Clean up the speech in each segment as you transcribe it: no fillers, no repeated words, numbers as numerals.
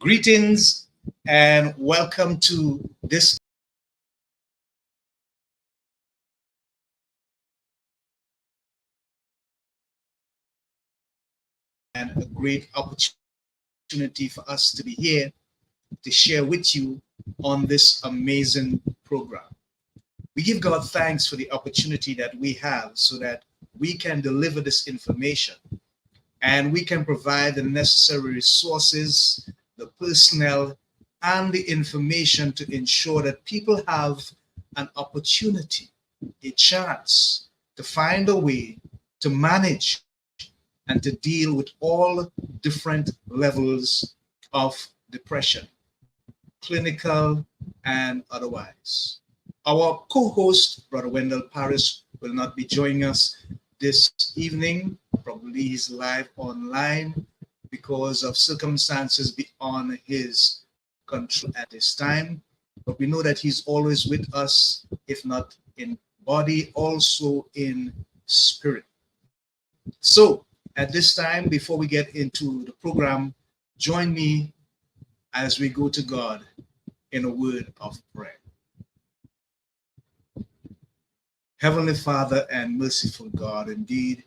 Greetings and welcome to this and a great opportunity for us to be here to share with you on this amazing program. We give God thanks for the opportunity that we have so that we can deliver this information and we can provide the necessary resources, the personnel, and the information to ensure that people have an opportunity, a chance to find a way to manage and to deal with all different levels of depression, clinical and otherwise. Our co-host, Brother Wendell Parris, will not be joining us this evening. Probably he's live online because of circumstances beyond his control at this time. But we know that he's always with us, if not in body, also in spirit. So at this time, before we get into the program, join me as we go to God in a word of prayer. Heavenly Father and merciful God, indeed,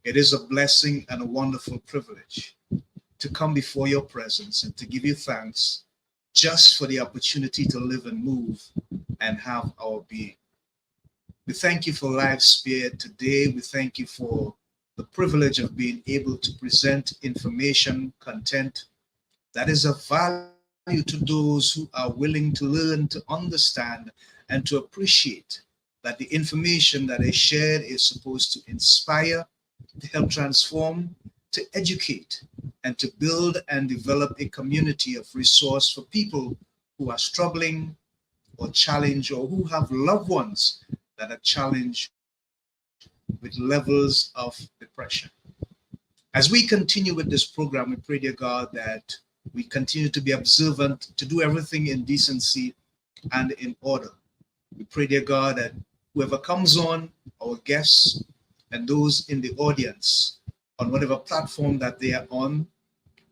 it is a blessing and a wonderful privilege to come before your presence and to give you thanks just for the opportunity to live and move and have our being. We thank you for life spared today. We thank you for the privilege of being able to present information, content that is of value to those who are willing to learn, to understand, and to appreciate that the information that is shared is supposed to inspire, to help transform, to educate, and to build and develop a community of resource for people who are struggling or challenged or who have loved ones that are challenged with levels of depression. As we continue with this program, we pray, dear God, that we continue to be observant, to do everything in decency and in order. We pray, dear God, that whoever comes on, our guests, and those in the audience, on whatever platform that they are on,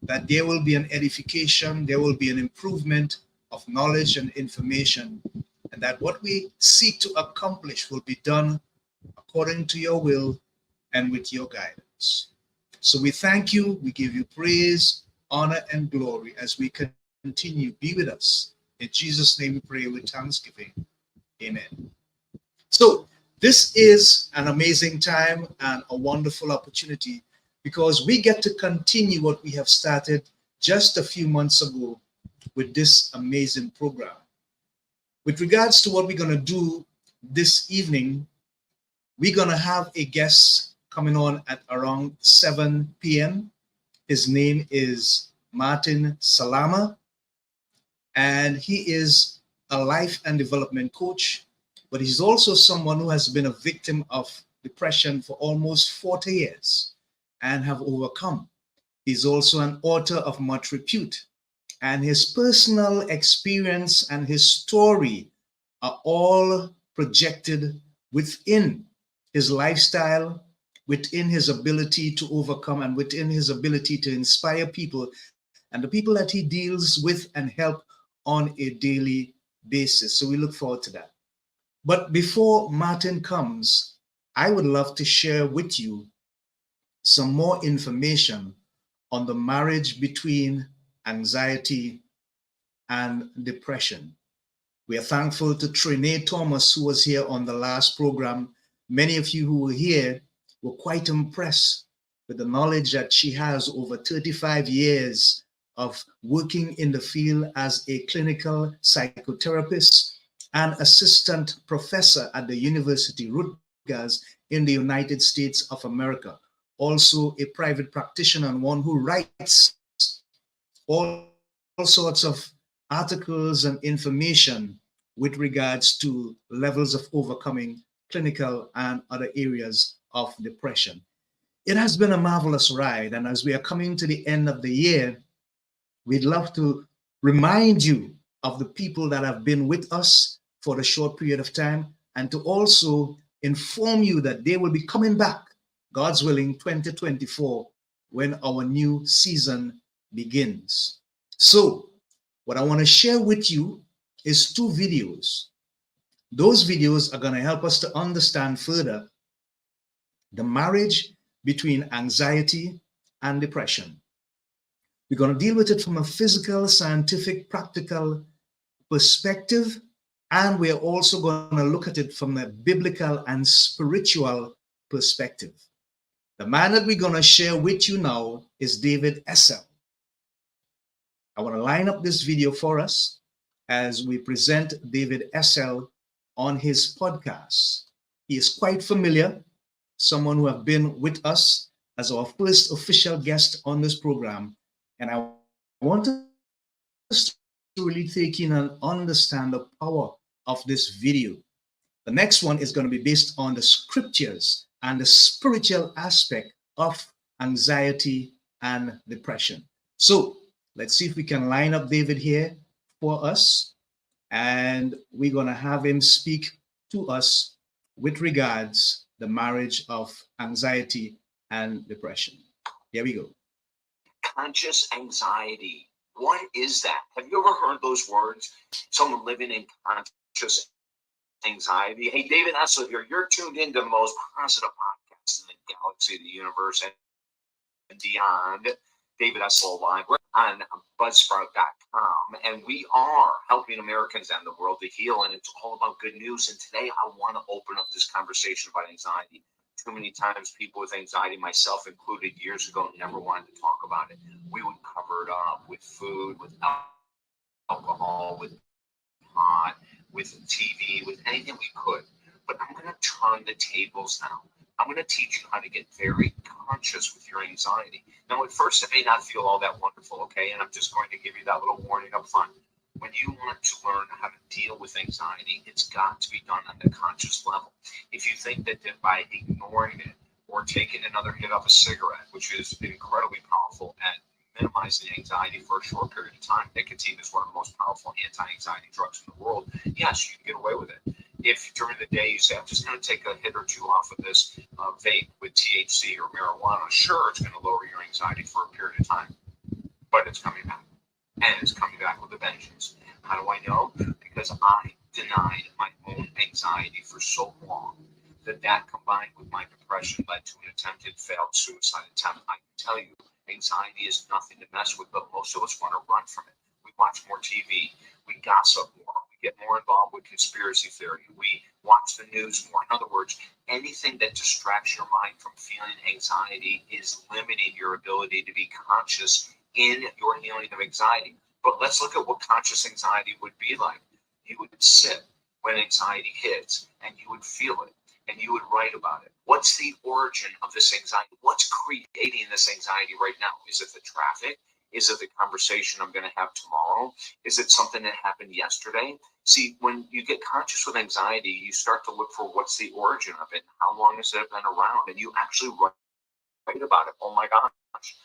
that there will be an edification, there will be an improvement of knowledge and information, and that what we seek to accomplish will be done according to your will and with your guidance. So we thank you, we give you praise, honor, and glory as we continue. Be with us. In Jesus' name we pray with thanksgiving. Amen. So this is an amazing time and a wonderful opportunity because we get to continue what we have started just a few months ago with this amazing program. With regards to what we're going to do this evening, we're going to have a guest coming on at around 7 p.m. His name is Martin Salama, and he is a life and development coach, but he's also someone who has been a victim of depression for almost 40 years and have overcome. He's also an author of much repute, and his personal experience and his story are all projected within his lifestyle, within his ability to overcome, and within his ability to inspire people and the people that he deals with and help on a daily basis. So we look forward to that. But before Martin comes, I would love to share with you some more information on the marriage between anxiety and depression. We are thankful to Trinae Thomas, who was here on the last program. Many of you who were here were quite impressed with the knowledge that she has over 35 years of working in the field as a clinical psychotherapist and assistant professor at the University Rutgers in the United States of America. Also a private practitioner and one who writes all sorts of articles and information with regards to levels of overcoming clinical and other areas of depression. It has been a marvelous ride, and as we are coming to the end of the year, we'd love to remind you of the people that have been with us for the short period of time and to also inform you that they will be coming back, God's willing, 2024, when our new season begins. So, what I want to share with you is two videos. Those videos are going to help us to understand further the marriage between anxiety and depression. We're going to deal with it from a physical, scientific, practical perspective, and we're also going to look at it from a biblical and spiritual perspective. The man that we're going to share with you now is David Essel. I want to line up this video for us as we present David Essel on his podcast. He is quite familiar, someone who have been with us as our first official guest on this program. And I want us to really take in and understand the power of this video. The next one is going to be based on the scriptures and the spiritual aspect of anxiety and depression. So let's see if we can line up David here for us, and we're going to have him speak to us with regards the marriage of anxiety and depression. Here we go. Conscious anxiety. What is that? Have you ever heard those words? Someone living in conscious anxiety. Hey, David Essel here. You're tuned into the most positive podcast in the galaxy, the universe, and beyond. David Essel Live. We're on Buzzsprout.com, and we are helping Americans and the world to heal, and it's all about good news. And today I want to open up this conversation about anxiety. Too many times people with anxiety, myself included, years ago, never wanted to talk about it. We would cover it up with food, with alcohol, with pot, with TV, with anything we could. But I'm going to turn the tables now. I'm going to teach you how to get very conscious with your anxiety. Now, at first, it may not feel all that wonderful, okay? And I'm just going to give you that little warning up front. When you want to learn how to deal with anxiety, it's got to be done on the conscious level. If you think that by ignoring it or taking another hit of a cigarette, which is incredibly powerful at minimizing anxiety for a short period of time, nicotine is one of the most powerful anti-anxiety drugs in the world, yes, you can get away with it. If during the day you say, I'm just going to take a hit or two off of this vape with THC or marijuana, sure, it's going to lower your anxiety for a period of time, but it's coming back. And it's coming back with a vengeance. How do I know? Because I denied my own anxiety for so long that combined with my depression led to an attempted failed suicide attempt. I can tell you, anxiety is nothing to mess with, but most of us want to run from it. We watch more TV. We gossip more. We get more involved with conspiracy theory. We watch the news more. In other words, anything that distracts your mind from feeling anxiety is limiting your ability to be conscious in your healing of anxiety. But let's look at what conscious anxiety would be like. You would sit when anxiety hits and you would feel it and you would write about it. What's the origin of this anxiety? What's creating this anxiety right now? Is it the traffic? Is it the conversation I'm going to have tomorrow? Is it something that happened yesterday? See, when you get conscious with anxiety, you start to look for what's the origin of it. How long has it been around? And you actually write about it. Oh my gosh.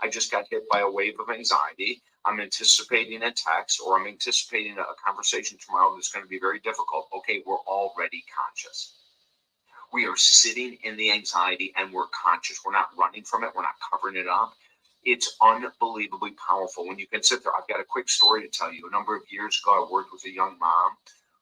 I just got hit by a wave of anxiety. I'm anticipating a text or I'm anticipating a conversation tomorrow that's going to be very difficult. Okay, we're already conscious. We are sitting in the anxiety and we're conscious. We're not running from it. We're not covering it up. It's unbelievably powerful when you can sit there. I've got a quick story to tell you. A number of years ago, I worked with a young mom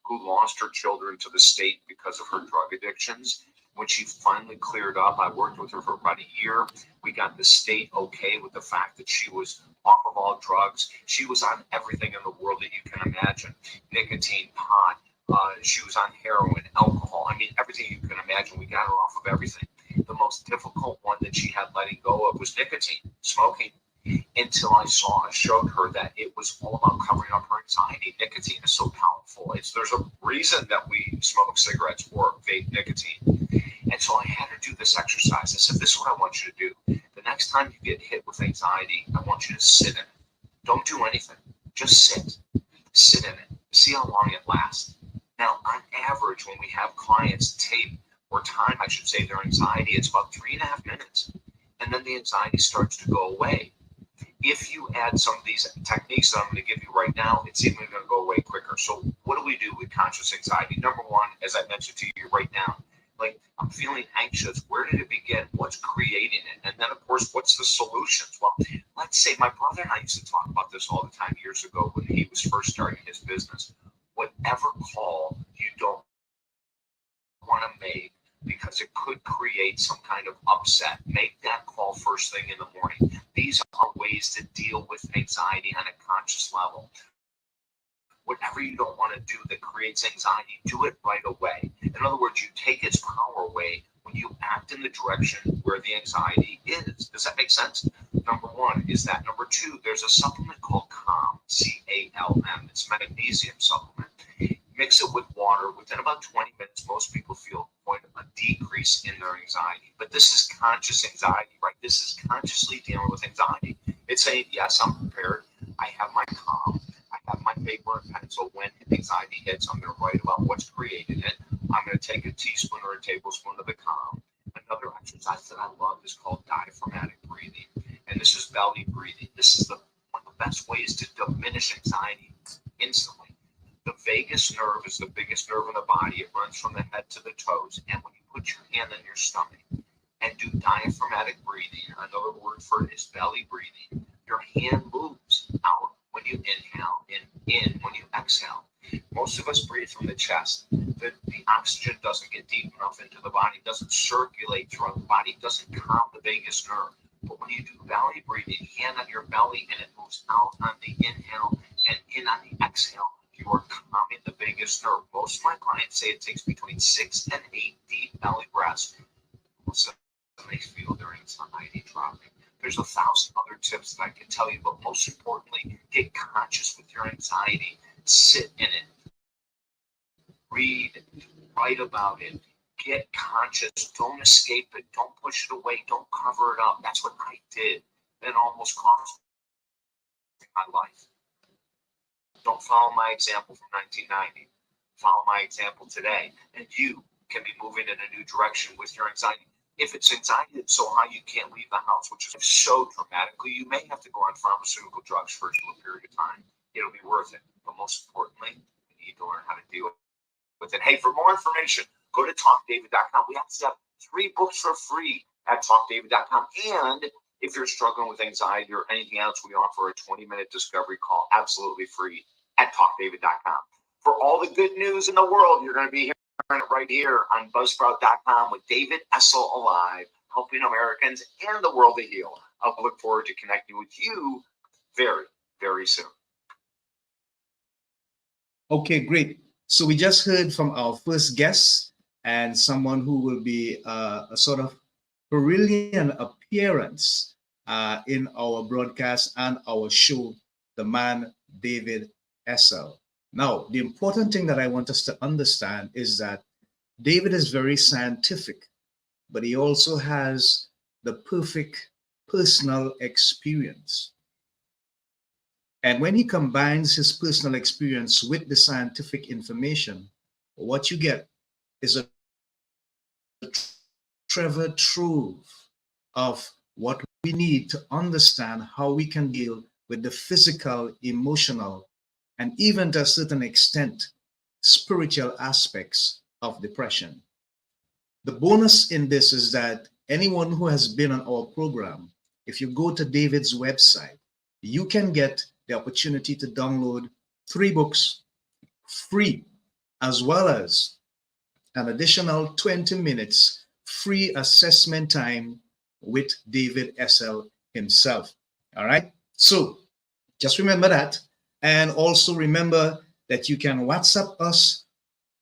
who lost her children to the state because of her drug addictions. When she finally cleared up, I worked with her for about a year. We got the state okay with the fact that she was off of all drugs. She was on everything in the world that you can imagine. Nicotine, pot. She was on heroin, alcohol. I mean, everything you can imagine. We got her off of everything. The most difficult one that she had letting go of was nicotine, smoking. Until I showed her that it was all about covering up her anxiety. Nicotine is so powerful. There's a reason that we smoke cigarettes or vape nicotine. And so I had her do this exercise. I said, this is what I want you to do. The next time you get hit with anxiety, I want you to sit in it. Don't do anything. Just sit. Sit in it. See how long it lasts. Now, on average, when we have clients tape or time, I should say, their anxiety, it's about 3.5 minutes. And then the anxiety starts to go away. If you add some of these techniques that I'm going to give you right now, it's even going to go away quicker. So what do we do with conscious anxiety? Number one, as I mentioned to you right now, Like, I'm feeling anxious. Where did it begin? What's creating it? And then, of course, what's the solutions? Well, let's say my brother and I used to talk about this all the time years ago when he was first starting his business. Whatever call you don't want to make because it could create some kind of upset, make that call first thing in the morning. These are ways to deal with anxiety on a conscious level. Whatever you don't want to do that creates anxiety, do it right away. In other words, you take its power away when you act in the direction where the anxiety is. Does that make sense? Number one is that. Number two, there's a supplement called Calm, CALM. It's a magnesium supplement. Mix it with water. Within about 20 minutes, most people feel quite a decrease in their anxiety. But this is conscious anxiety, right? This is consciously dealing with anxiety. It's saying, yes, I'm prepared. I have my Calm. I have my paper and pencil. When anxiety hits, I'm going to write about what's created it. I'm going to take a teaspoon or a tablespoon of the Calm. Another exercise that I love is called diaphragmatic breathing. And this is belly breathing. This is one of the best ways to diminish anxiety instantly. The vagus nerve is the biggest nerve in the body. It runs from the head to the toes. And when you put your hand on your stomach and do diaphragmatic breathing, another word for it is belly breathing, your hand moves out when you inhale and in when you exhale. Most of us breathe from the chest. The oxygen doesn't get deep enough into the body, doesn't circulate throughout the body, doesn't calm the vagus nerve. But when you do belly breathing, hand on your belly and it moves out on the inhale and in on the exhale, you are calming the vagus nerve. Most of my clients say it takes between 6 and 8 deep belly breaths. Most of them, they feel their anxiety dropping. There's 1,000 other tips that I can tell you, but most importantly, get conscious with your anxiety. Sit in it. Read, write about it. Get conscious. Don't escape it. Don't push it away. Don't cover it up. That's what I did. It almost cost me my life. Don't follow my example from 1990. Follow my example today. And you can be moving in a new direction with your anxiety. If it's anxiety that's so high you can't leave the house, which is so dramatically, you may have to go on pharmaceutical drugs for a short period of time. It'll be worth it. But most importantly, you need to learn how to deal with it. Hey, for more information, go to talkdavid.com. We actually have 3 books for free at talkdavid.com. And if you're struggling with anxiety or anything else, we offer a 20-minute discovery call absolutely free at talkdavid.com. For all the good news in the world, you're going to be hearing it right here on buzzsprout.com with David Essel Alive, helping Americans and the world to heal. I'll look forward to connecting with you very, very soon. Okay, great. So we just heard from our first guest and someone who will be a sort of brilliant appearance in our broadcast and our show, the man David Essel. Now, the important thing that I want us to understand is that David is very scientific, but he also has the perfect personal experience. And when he combines his personal experience with the scientific information, what you get is a treasure trove of what we need to understand how we can deal with the physical, emotional, and even to a certain extent, spiritual aspects of depression. The bonus in this is that anyone who has been on our program, if you go to David's website, you can get the opportunity to download 3 books free, as well as an additional 20 minutes free assessment time with David Essel himself. All right. So just remember that. And also remember that you can WhatsApp us.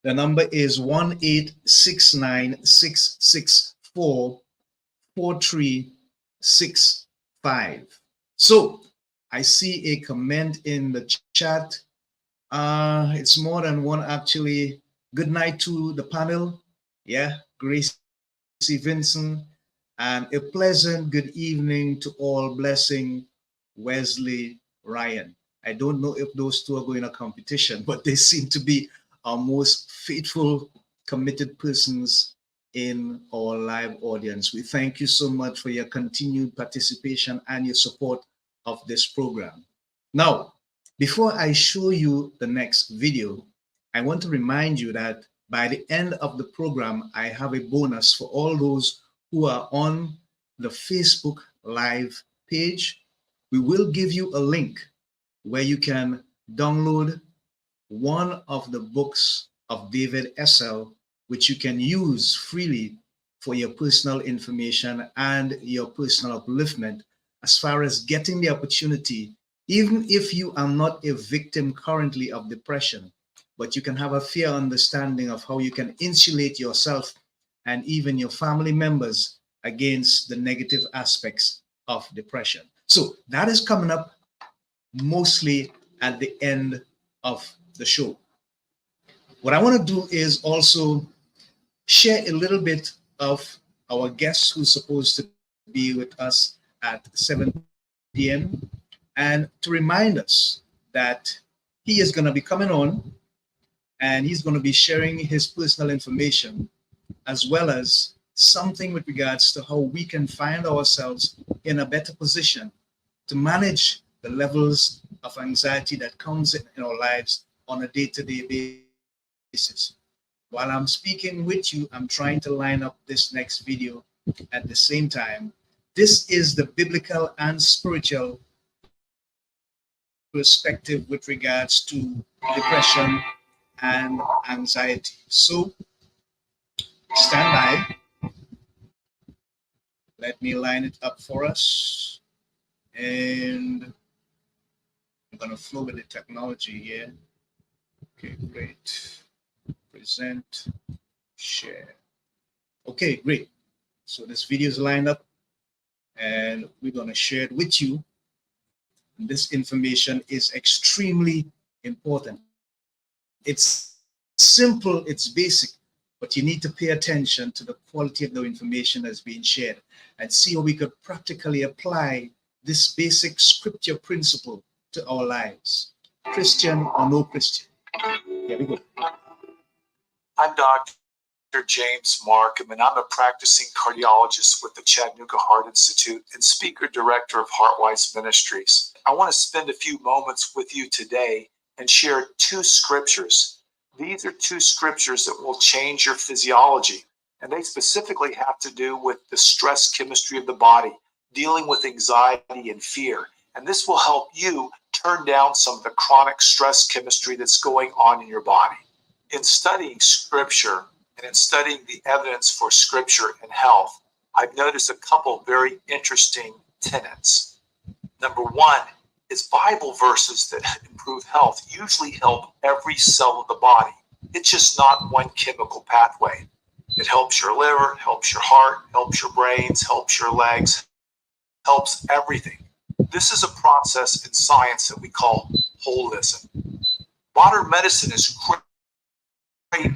The number is 1-869-664-4365. So I see a comment in the chat. It's more than one actually. Good night to the panel. Yeah, Gracie Vincent. And a pleasant good evening to all. Blessing, Wesley Ryan. I don't know if those two are going to competition, but they seem to be our most faithful, committed persons in our live audience. We thank you so much for your continued participation and your support of this program. Now, before I show you the next video, I want to remind you that By the end of the program, I have a bonus for all those who are on the Facebook Live page. We will give you a link where you can download one of the books of David Essel, which you can use freely for your personal information and your personal upliftment, as far as getting the opportunity, even if you are not a victim currently of depression, but you can have a fair understanding of how you can insulate yourself and even your family members against the negative aspects of depression. So that is coming up mostly at the end of the show. What I want to do is also share a little bit of our guest who's supposed to be with us at 7 p.m. and to remind us that he is going to be coming on and he's going to be sharing his personal information as well as something with regards to how we can find ourselves in a better position to manage the levels of anxiety that comes in our lives on a day-to-day basis. While I'm speaking with you, I'm trying to line up this next video at the same time. This is the biblical and spiritual perspective with regards to depression and anxiety. So stand by. Let me line it up for us. And I'm going to flow with the technology here. Okay, great. Present, share. Okay, great. So this video is lined up and we're going to share it with you. And this information is extremely important. It's simple, it's basic, but you need to pay attention to the quality of the information that's being shared and see how we could practically apply this basic scripture principle to our lives, Christian or no Christian. Here we go. I'm Dr. James Markham, and I'm a practicing cardiologist with the Chattanooga Heart Institute and speaker director of HeartWise Ministries. I want to spend a few moments with you today and share two scriptures. These are two scriptures that will change your physiology, and they specifically have to do with the stress chemistry of the body, dealing with anxiety and fear. And this will help you turn down some of the chronic stress chemistry that's going on in your body. In studying scripture and in studying the evidence for scripture and health, I've noticed a couple very interesting tenets. Number one is Bible verses that improve health usually help every cell of the body. It's just not one chemical pathway. It helps your liver, helps your heart, helps your brains, helps your legs, helps everything. This is a process in science that we call holism. Modern medicine is great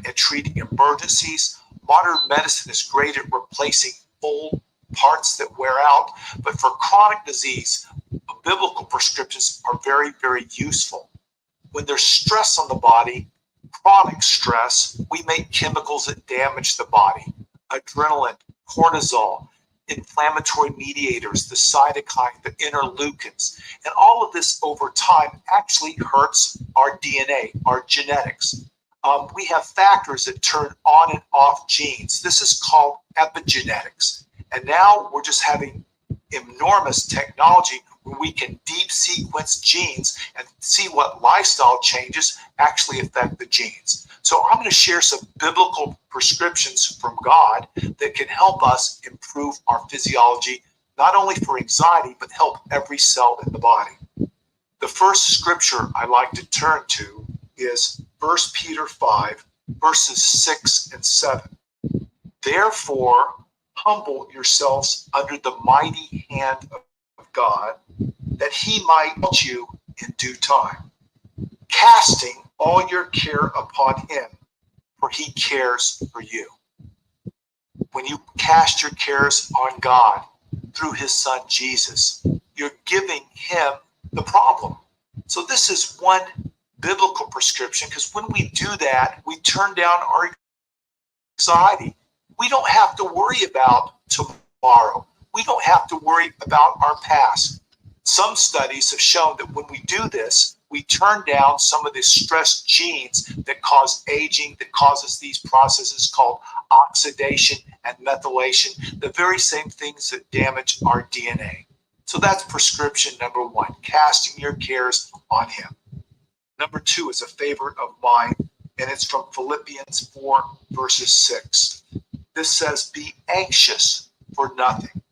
at treating emergencies. Modern medicine is great at replacing old parts that wear out. But for chronic disease, biblical prescriptions are very, very useful. When there's stress on the body, chronic stress, we make chemicals that damage the body. Adrenaline, cortisol, inflammatory mediators, the cytokine, the interleukins. And all of this over time actually hurts our DNA, our genetics. We have factors that turn on and off genes. This is called epigenetics. And now we're just having enormous technology where we can deep sequence genes and see what lifestyle changes actually affect the genes. So I'm going to share some biblical prescriptions from God that can help us improve our physiology, not only for anxiety, but help every cell in the body. The first scripture I like to turn to is 1 Peter 5, verses 6 and 7. Therefore, humble yourselves under the mighty hand of God, that he might help you in due time, casting all your care upon him, for he cares for you. When you cast your cares on God through his son Jesus, you're giving him the problem. So this is one biblical prescription, because when we do that, we turn down our anxiety. We don't have to worry about tomorrow. We don't have to worry about our past. Some studies have shown that when we do this, we turn down some of the stress genes that cause aging, that causes these processes called oxidation and methylation, the very same things that damage our DNA. So that's prescription number one, casting your cares on him. Number two is a favorite of mine, and it's from Philippians 4, verses 6. This says, be anxious for nothing,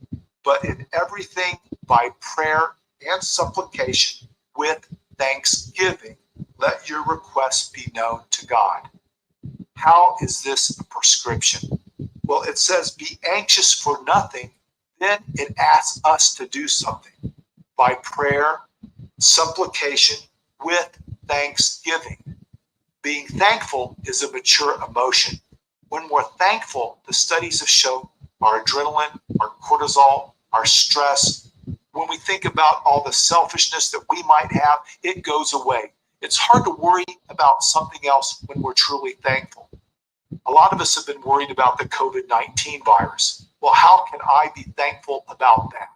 but in everything by prayer and supplication with thanksgiving, let your requests be known to God. How is this a prescription? Well, it says, be anxious for nothing. Then it asks us to do something by prayer, supplication, with thanksgiving. Being thankful is a mature emotion. When we're thankful, the studies have shown our adrenaline, our cortisol, our stress, when we think about all the selfishness that we might have, it goes away. It's hard to worry about something else when we're truly thankful. A lot of us have been worried about the COVID-19 virus. Well, how can I be thankful about that?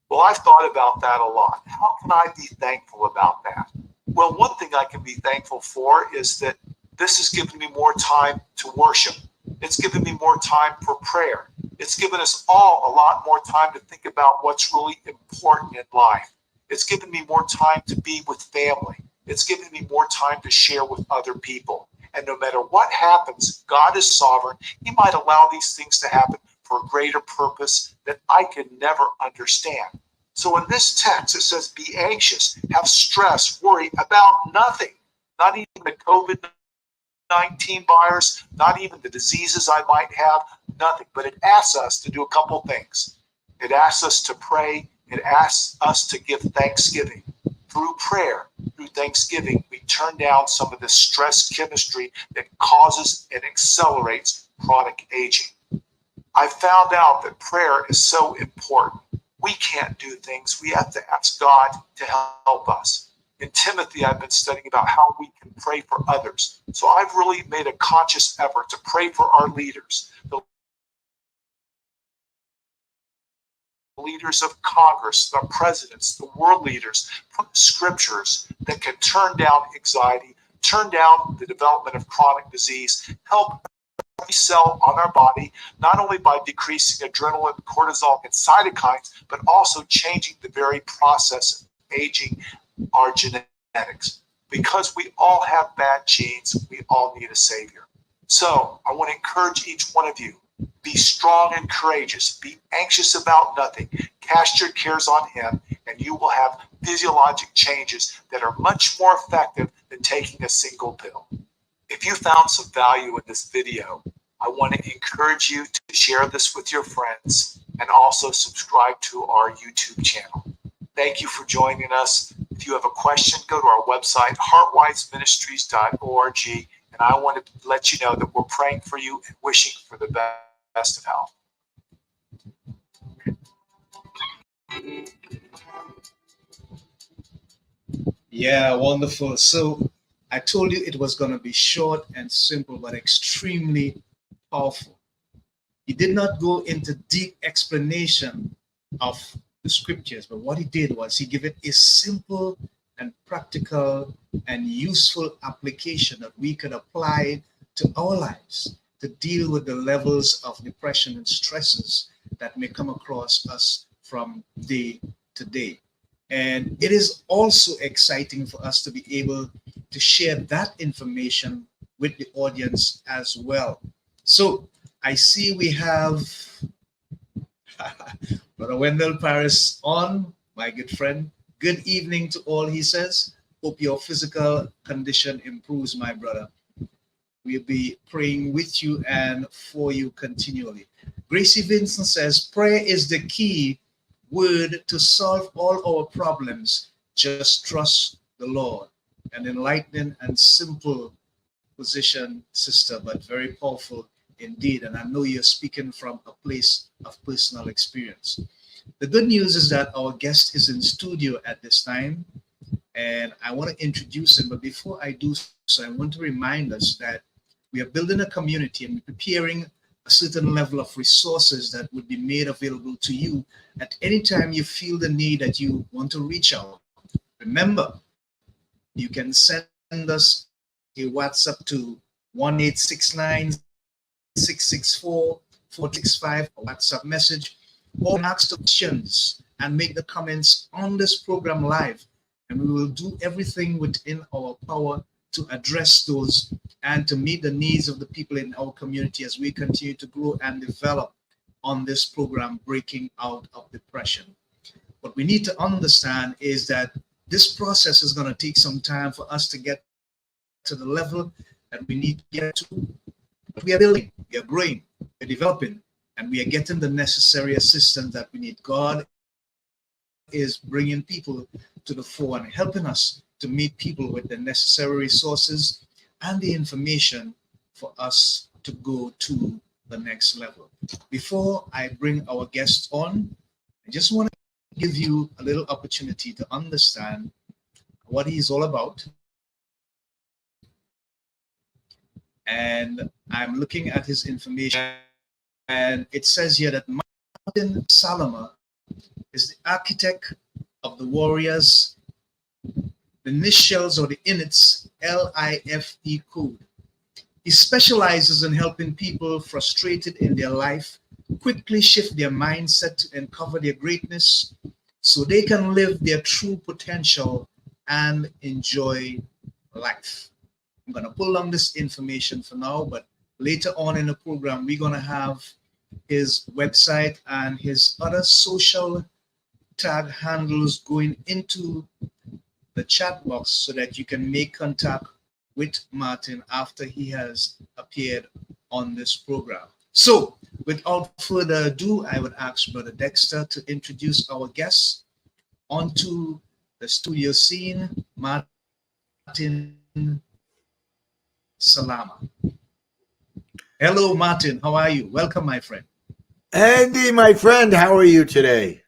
Well, I've thought about that a lot. How can I be thankful about that? Well, one thing I can be thankful for is that this has given me more time to worship. It's given me more time for prayer. It's given us all a lot more time to think about what's really important in life. It's given me more time to be with family. It's given me more time to share with other people. And no matter what happens, God is sovereign. He might allow these things to happen for a greater purpose that I can never understand. So in this text, it says, be anxious, have stress, worry about nothing, not even the COVID-19 virus, not even the diseases I might have, nothing. But it asks us to do a couple things. It asks us to pray. It asks us to give thanksgiving. Through prayer, through thanksgiving, we turn down some of the stress chemistry that causes and accelerates chronic aging. I found out that prayer is so important. We can't do things. We have to ask God to help us. In Timothy, I've been studying about how we can pray for others. So I've really made a conscious effort to pray for our leaders, the leaders of Congress, the presidents, the world leaders, from scriptures that can turn down anxiety, turn down the development of chronic disease, help every cell on our body, not only by decreasing adrenaline, cortisol, and cytokines, but also changing the very process of aging, our genetics. Because we all have bad genes, we all need a savior. So I want to encourage each one of you, be strong and courageous. Be anxious about nothing. Cast your cares on him, and you will have physiologic changes that are much more effective than taking a single pill. If you found some value in this video, I want to encourage you to share this with your friends and also subscribe to our YouTube channel. Thank you for joining us. If you have a question, go to our website, heartwiseministries.org, and I want to let you know that we're praying for you and wishing for the best of health. Yeah, wonderful. So I told you it was going to be short and simple, but extremely powerful. He did not go into deep explanation of the scriptures, but what he did was he gave it a simple and practical and useful application that we could apply to our lives to deal with the levels of depression and stresses that may come across us from day to day. And it is also exciting for us to be able to share that information with the audience as well. So I see we have Brother Wendell Parris on, my good friend. Good evening to all, he says. Hope your physical condition improves, my brother. We'll be praying with you and for you continually. Gracie Vincent says, prayer is the key word to solve all our problems. Just trust the Lord. An enlightening and simple position, sister, but very powerful indeed. And I know you're speaking from a place of personal experience. The good news is that our guest is in studio at this time, and I want to introduce him. But before I do so, I want to remind us that we are building a community and preparing a certain level of resources that would be made available to you at any time you feel the need that you want to reach out. Remember, You can send us a WhatsApp to 1-869-664-4665 or WhatsApp message, or ask the questions and make the comments on this program live. And we will do everything within our power to address those and to meet the needs of the people in our community as we continue to grow and develop on this program, Breaking Out of Depression. What we need to understand is that this process is going to take some time for us to get to the level that we need to get to. But we are building, we are growing, we're developing, and we are getting the necessary assistance that we need. God is bringing people to the fore and helping us to meet people with the necessary resources and the information for us to go to the next level. Before I bring our guests on, I just want to give you a little opportunity to understand what he's all about. And I'm looking at his information, and it says here that Martin Salama is the architect of the Warriors, the initials or the inits L.I.F.E code. He specializes in helping people frustrated in their life quickly shift their mindset to uncover their greatness so they can live their true potential and enjoy life. I'm going to pull down this information for now, but later on in the program, we're going to have his website and his other social tag handles going into the chat box so that you can make contact with Martin after he has appeared on this program. So, without further ado, I would ask Brother Dexter to introduce our guests onto the studio scene, Martin Salama. Hello, Martin. How are you? Welcome, my friend. Andy, my friend, how are you today?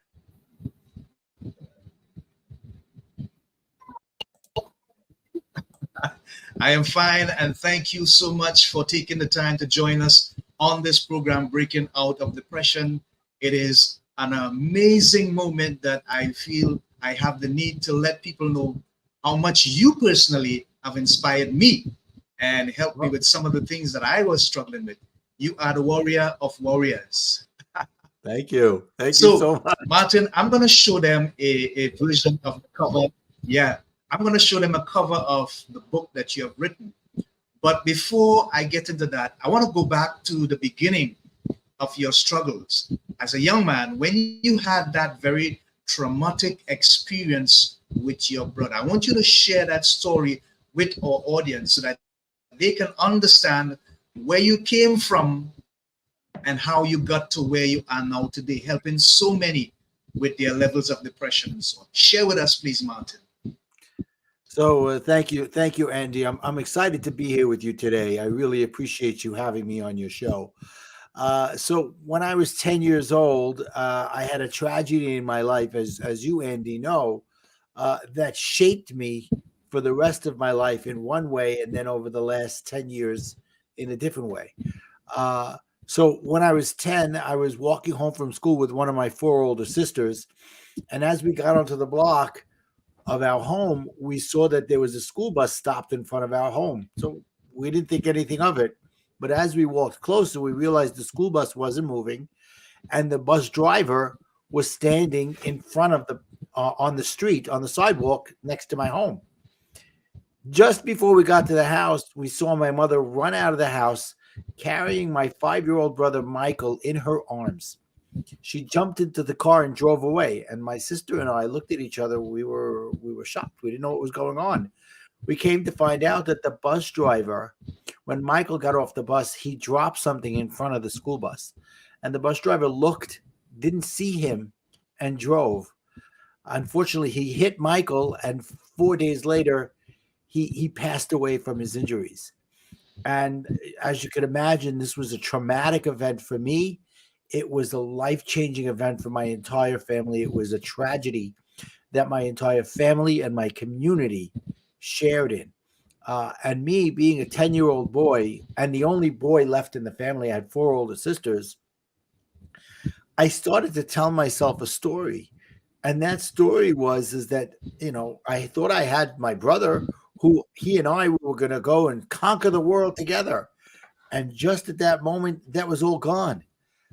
I am fine, and thank you so much for taking the time to join us on this program, Breaking Out of Depression. It is an amazing moment that I feel I have the need to let people know how much you personally have inspired me and helped me with some of the things that I was struggling with. You are the warrior of warriors. Thank you. Thank you so much. Martin, I'm going to show them a version of the cover. Yeah, I'm going to show them a cover of the book that you have written. But before I get into that, I want to go back to the beginning of your struggles. As a young man, when you had that very traumatic experience with your brother, I want you to share that story with our audience so that they can understand where you came from and how you got to where you are now today, helping so many with their levels of depression and so on. Share with us, please, Martin. So thank you, Andy. I'm excited to be here with you today. I really appreciate you having me on your show. So when I was 10 years old, I had a tragedy in my life, as you, Andy, know, that shaped me for the rest of my life in one way, and then over the last 10 years in a different way. So when I was 10, I was walking home from school with one of my four older sisters, and as we got onto the block of our home, we saw that there was a school bus stopped in front of our home. So we didn't think anything of it. But as we walked closer, we realized the school bus wasn't moving, and the bus driver was standing in front of the on the street, on the sidewalk next to my home. Just before we got to the house, we saw my mother run out of the house carrying my 5-year-old brother Michael in her arms. She jumped into the car and drove away, and my sister and I looked at each other. We were shocked. We didn't know what was going on. We came to find out that the bus driver, when Michael got off the bus, he dropped something in front of the school bus, and the bus driver looked, didn't see him, and drove. Unfortunately, he hit Michael, and 4 days later, he passed away from his injuries. And as you can imagine, this was a traumatic event for me. It was a life-changing event for my entire family. It was a tragedy that my entire family and my community shared in. And me being a 10-year-old boy and the only boy left in the family, I had four older sisters, I started to tell myself a story. And that story is that, I thought I had my brother who he and I were going to go and conquer the world together. And just at that moment, that was all gone.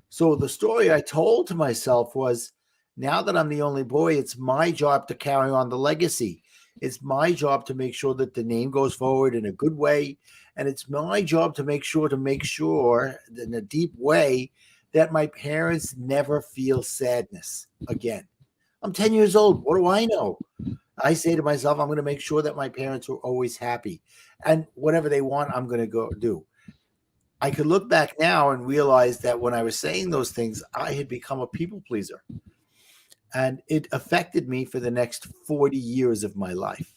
So the story I told to myself was, now that I'm the only boy, it's my job to carry on the legacy. It's my job to make sure that the name goes forward in a good way. And it's my job to make sure in a deep way that my parents never feel sadness again. I'm 10 years old. What do I know? I say to myself, I'm going to make sure that my parents are always happy. And whatever they want, I'm going to go do. I could look back now and realize that when I was saying those things, I had become a people pleaser. And it affected me for the next 40 years of my life,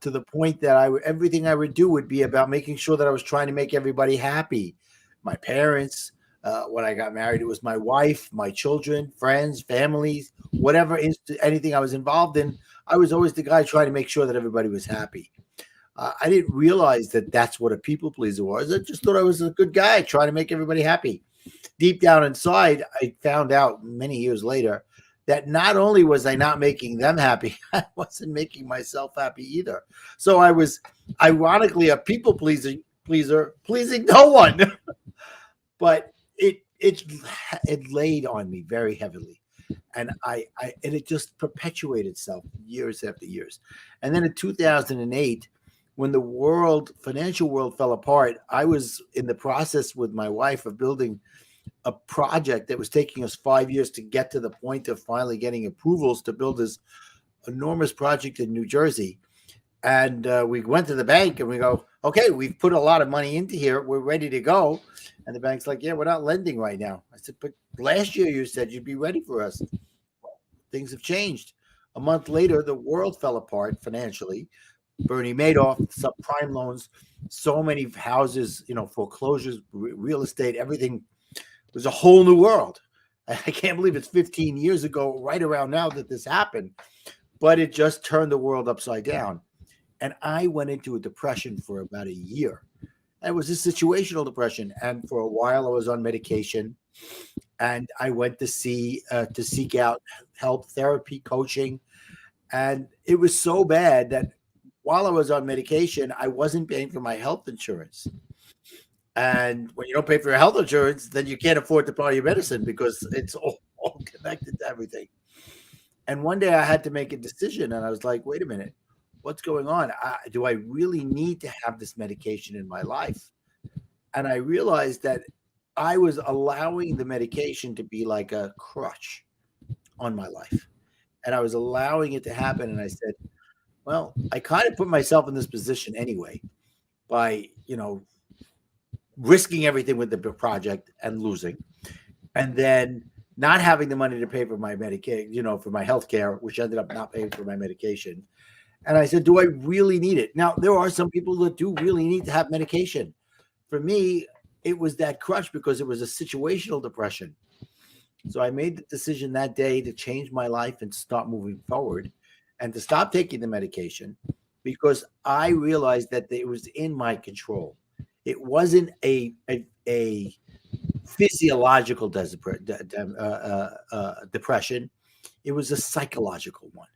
to the point that everything I would do would be about making sure that I was trying to make everybody happy. My parents, when I got married, it was my wife, my children, friends, families, anything I was involved in. I was always the guy trying to make sure that everybody was happy. I didn't realize that that's what a people pleaser was. I just thought I was a good guy trying to make everybody happy. Deep down inside, I found out many years later that not only was I not making them happy, I wasn't making myself happy either. So I was ironically a people pleaser, pleasing no one. But it laid on me very heavily. And it just perpetuated itself years after years. And then in 2008, when the financial world fell apart, I was in the process with my wife of building a project that was taking us 5 years to get to the point of finally getting approvals to build this enormous project in New Jersey. And we went to the bank and we go, okay, we've put a lot of money into here. We're ready to go. And the bank's like, yeah, we're not lending right now. I said, but last year you said you'd be ready for us. Things have changed. A month later, the world fell apart financially. Bernie Madoff, subprime loans, so many houses, foreclosures, real estate, everything. It was a whole new world. I can't believe it's 15 years ago, right around now, that this happened. But it just turned the world upside down. And I went into a depression for about a year. It was a situational depression. And for a while, I was on medication. And I went to seek out help, therapy, coaching. And it was so bad that while I was on medication, I wasn't paying for my health insurance. And when you don't pay for your health insurance, then you can't afford to buy your medicine because it's all connected to everything. And one day I had to make a decision. And I was like, wait a minute, what's going on? Do I really need to have this medication in my life? And I realized that I was allowing the medication to be like a crutch on my life. And I was allowing it to happen. And I said, well, I kind of put myself in this position anyway by, risking everything with the project and losing, and then not having the money to pay for my medication, for my health care, which ended up not paying for my medication. And I said, do I really need it? Now, there are some people that do really need to have medication. For me, it was that crutch because it was a situational depression. So I made the decision that day to change my life and start moving forward and to stop taking the medication because I realized that it was in my control. It wasn't a physiological depression. It was a psychological one,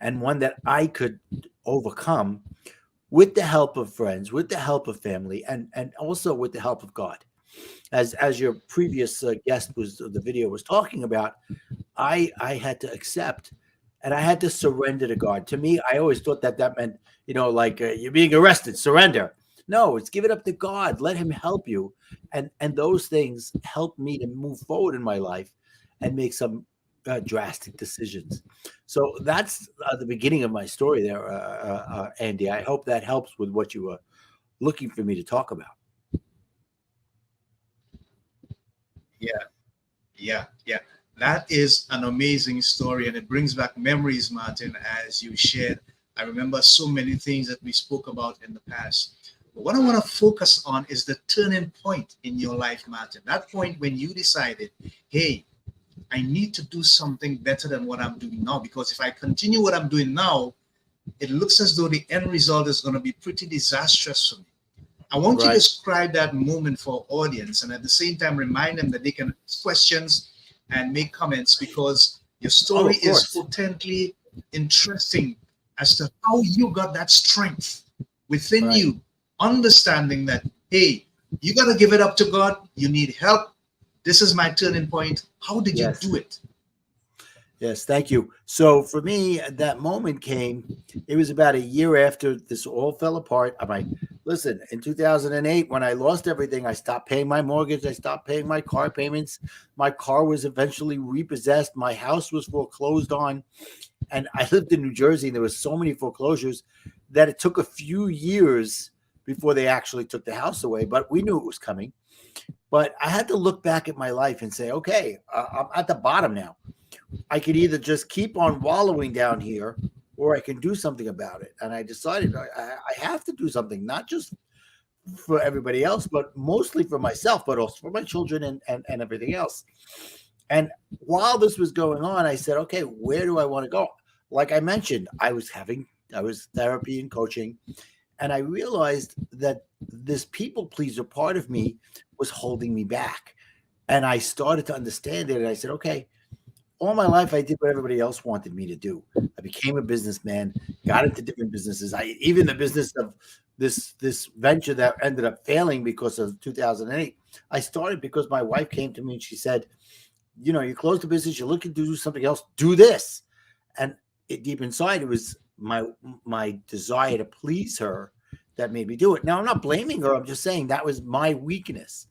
and one that I could overcome with the help of friends, with the help of family, and also with the help of God. As your previous guest the video was talking about, I had to accept and I had to surrender to God. To me, I always thought that meant, like you're being arrested, surrender. No, it's give it up to God. Let him help you. And those things helped me to move forward in my life and make some drastic decisions. So that's the beginning of my story there, Andy. I hope that helps with what you were looking for me to talk about. Yeah. That is an amazing story, and it brings back memories, Martin, as you shared. I remember so many things that we spoke about in the past. But what I want to focus on is the turning point in your life, Martin. That point when you decided, hey, I need to do something better than what I'm doing now, because if I continue what I'm doing now, it looks as though the end result is going to be pretty disastrous for me. I want you to describe that moment for our audience, and at the same time remind them that they can ask questions and make comments, because your story is potently interesting as to how you got that strength within Right. you, understanding that, hey, you got to give it up to God. You need help. This is my turning point. How did you Yes. do it? Yes, thank you. So for me, that moment came, it was about a year after this all fell apart. I'm like, listen, in 2008, when I lost everything, I stopped paying my mortgage. I stopped paying my car payments. My car was eventually repossessed. My house was foreclosed on. And I lived in New Jersey, and there was so many foreclosures that it took a few years before they actually took the house away. But we knew it was coming. But I had to look back at my life and say, okay, I'm at the bottom now. I could either just keep on wallowing down here or I can do something about it. And I decided I have to do something, not just for everybody else, but mostly for myself, but also for my children and everything else. And while this was going on, I said, okay, where do I want to go? Like I mentioned, I was therapy and coaching, and I realized that this people pleaser part of me was holding me back. And I started to understand it. And I said, okay, all my life I did what everybody else wanted me to do. I became a businessman, got into different businesses. Even the business of this venture that ended up failing because of 2008. I started because my wife came to me and she said, you know, you closed the business, you're looking to do something else, do this. And deep inside, it was my desire to please her that made me do it. Now I'm not blaming her. I'm just saying that was my weakness.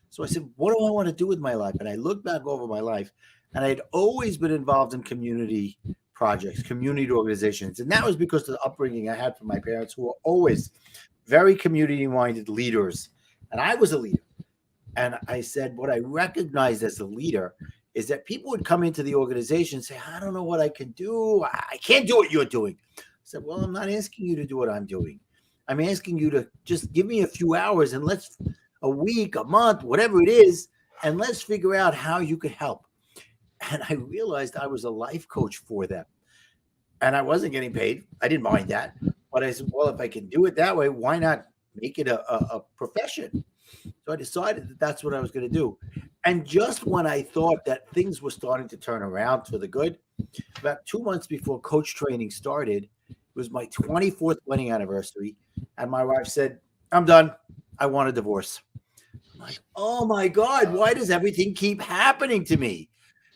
So I said, what do I want to do with my life? And I looked back over my life, and I'd always been involved in community projects, community organizations. And that was because of the upbringing I had from my parents, who were always very community-minded leaders. And I was a leader. And I said, what I recognized as a leader is that people would come into the organization and say, I don't know what I can do. I can't do what you're doing. I said, well, I'm not asking you to do what I'm doing. I'm asking you to just give me a few hours and a week, a month, whatever it is, and let's figure out how you could help. And I realized I was a life coach for them. And I wasn't getting paid. I didn't mind that. But I said, well, if I can do it that way, why not make it a profession? So I decided that that's what I was going to do. And just when I thought that things were starting to turn around for the good, about 2 months before coach training started, it was my 24th wedding anniversary. And my wife said, I'm done. I want a divorce. I'm like, oh my God, why does everything keep happening to me?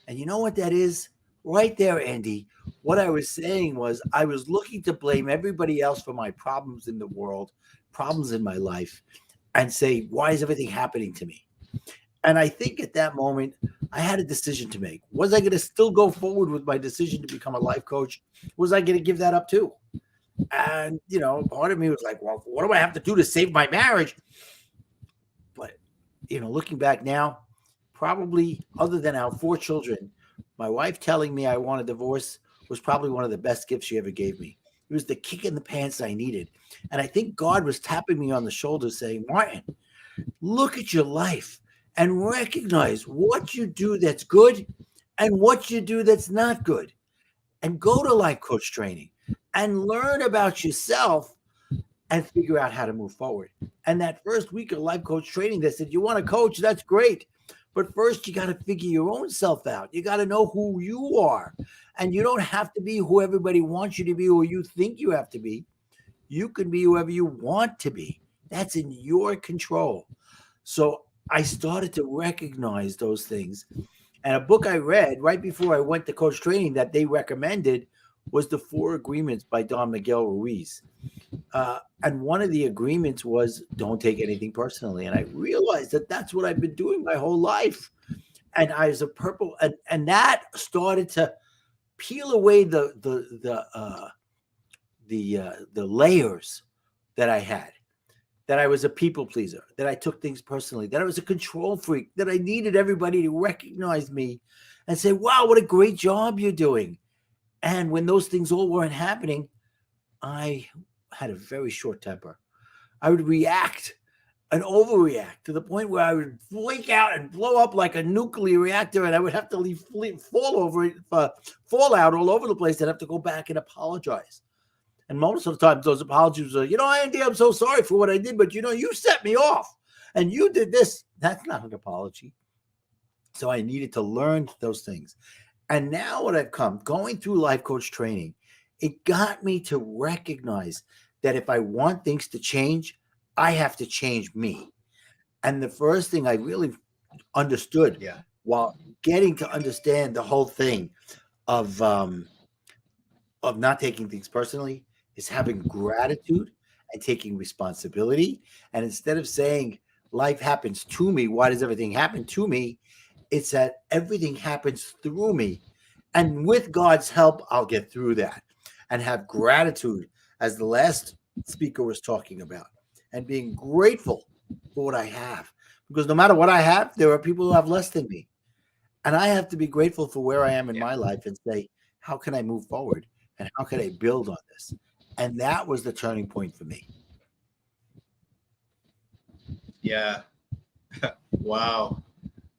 And you know what that is? Right there, Andy. What I was saying was I was looking to blame everybody else for my problems in the world, problems in my life, and say, why is everything happening to me? And I think at that moment, I had a decision to make. Was I going to still go forward with my decision to become a life coach? Was I going to give that up too? And, you know, part of me was like, well, what do I have to do to save my marriage? But, you know, looking back now, probably other than our 4 children, my wife telling me I want a divorce was probably one of the best gifts she ever gave me. It was the kick in the pants I needed. And I think God was tapping me on the shoulder saying, Martin, look at your life and recognize what you do that's good and what you do that's not good. And go to life coach training and learn about yourself and figure out how to move forward. And that first week of life coach training, they said, you want to coach? That's great. But first, you got to figure your own self out. You got to know who you are. And you don't have to be who everybody wants you to be or you think you have to be. You can be whoever you want to be. That's in your control. So I started to recognize those things. And a book I read right before I went to coach training that they recommended was The 4 Agreements by Don Miguel Ruiz. And one of the agreements was don't take anything personally. And I realized that that's what I've been doing my whole life. And I was and that started to peel away the layers that I had, that I was a people pleaser, that I took things personally, that I was a control freak, that I needed everybody to recognize me and say, wow, what a great job you're doing. And when those things all weren't happening, I had a very short temper. I would react and overreact to the point where I would flake out and blow up like a nuclear reactor, and I would have to fall out all over the place. I'd have to go back and apologize. And most of the time, those apologies are, Andy, I'm so sorry for what I did, but, you set me off and you did this. That's not an apology. So I needed to learn those things. And now what I've come going through life coach training it got me to recognize that if I want things to change, I have to change me. And the first thing I really understood Yeah. while getting to understand the whole thing of not taking things personally is having gratitude and taking responsibility. And instead of saying life happens to me, why does everything happen to me? It's that everything happens through me. And with God's help, I'll get through that and have gratitude, as the last speaker was talking about, and being grateful for what I have. Because no matter what I have, there are people who have less than me. And I have to be grateful for where I am in Yeah. my life and say, how can I move forward? And how can I build on this? And that was the turning point for me. Yeah. Wow.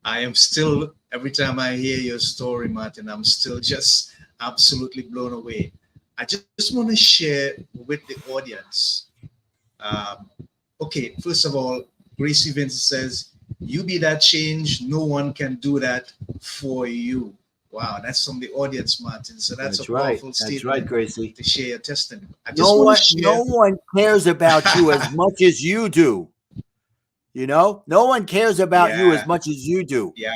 I am still, every time I hear your story, Martin, I'm still just absolutely blown away. I just want to share with the audience. Um, okay, first of all, Gracie Vince says, "You be that change. No one can do that for you." Wow, that's from the audience, Martin. So that's a Right. powerful That's right, statement Gracie. to share your testimony. I No just want to one, share. no one cares about you as much as you do. You know, no one cares about you as Yeah, much as you do. yeah,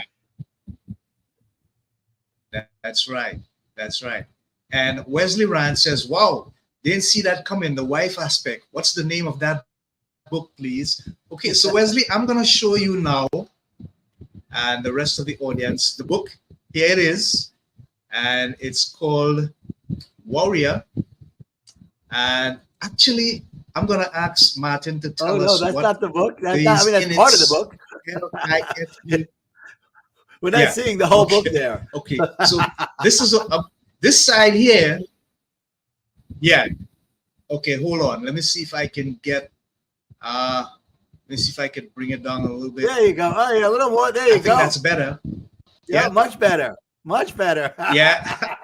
that's right. That's right. And Wesley Rand says, "Wow, didn't see that coming. The wife aspect. What's the name of that book, please?" Okay, so Wesley, I'm gonna show you now, and the rest of the audience, the book. Here it is, and it's called Warrior. And actually, I'm gonna ask Martin to Oh tell no, us that's what not the book. That's not. I mean, is that's in part of the its book. We're not yeah. seeing the whole book Okay. there. Okay. So this is this side here. Yeah. Okay. Hold on. Let me see if I can get. Let me see if I can bring it down a little bit. There you go. Oh yeah, a little more. There I you think go. that's better. Yeah, Yeah. much better. Much better. Yeah.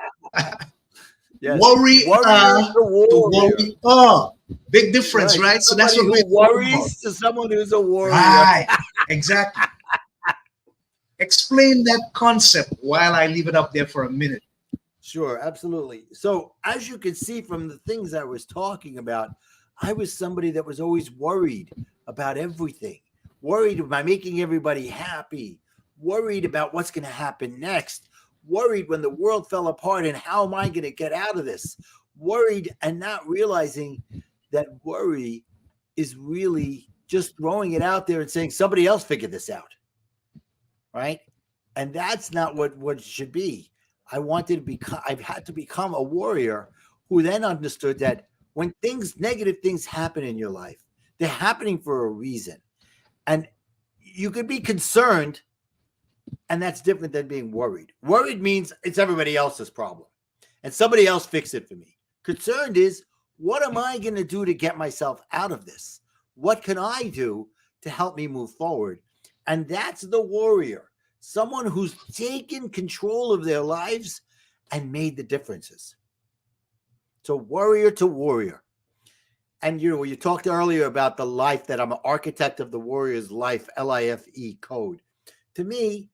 Yes. Worry Warrior to to warrior. worry. Oh, big difference, Right. right? So that's Somebody what we're who talking about. worries to someone who's a warrior. Right. Exactly. Explain that concept while I leave it up there for a minute. Sure, absolutely. So, as you can see from the things I was talking about, I was somebody that was always worried about everything, worried about making everybody happy, worried about what's going to happen next, worried when the world fell apart and how am I going to get out of this, worried and not realizing that worry is really just throwing it out there and saying somebody else figured this out, right? And that's not what it should be. I wanted to become, I've had to become a warrior who then understood that when negative things happen in your life, they're happening for a reason. And you could be concerned, and that's different than being worried. Worried means it's everybody else's problem and somebody else fix it for me. Concerned is, what am I going to do to get myself out of this? What can I do to help me move forward? And that's the warrior, someone who's taken control of their lives and made the differences. So warrior to warrior. And you talked earlier about the life that I'm an architect of the Warriors L.I.F.E, L-I-F-E code. To me,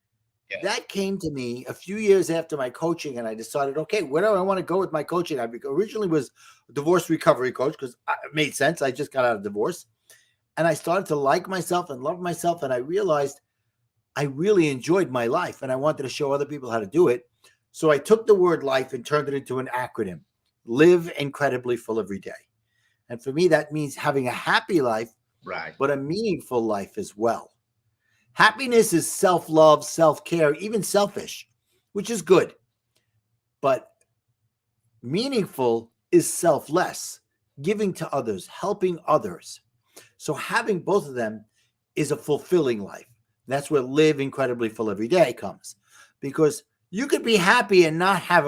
Yeah. that came to me a few years after my coaching, and I decided, okay, where do I want to go with my coaching? I originally was a divorce recovery coach because it made sense. I just got out of divorce, and I started to like myself and love myself, and I realized I really enjoyed my life, and I wanted to show other people how to do it. So I took the word life and turned it into an acronym: live incredibly full every day. And for me, that means having a happy life, Right. but a meaningful life as well. Happiness is self-love, self-care, even selfish, which is good. But meaningful is selfless, giving to others, helping others. So having both of them is a fulfilling life. That's where live incredibly full every day comes. Because you could be happy and not have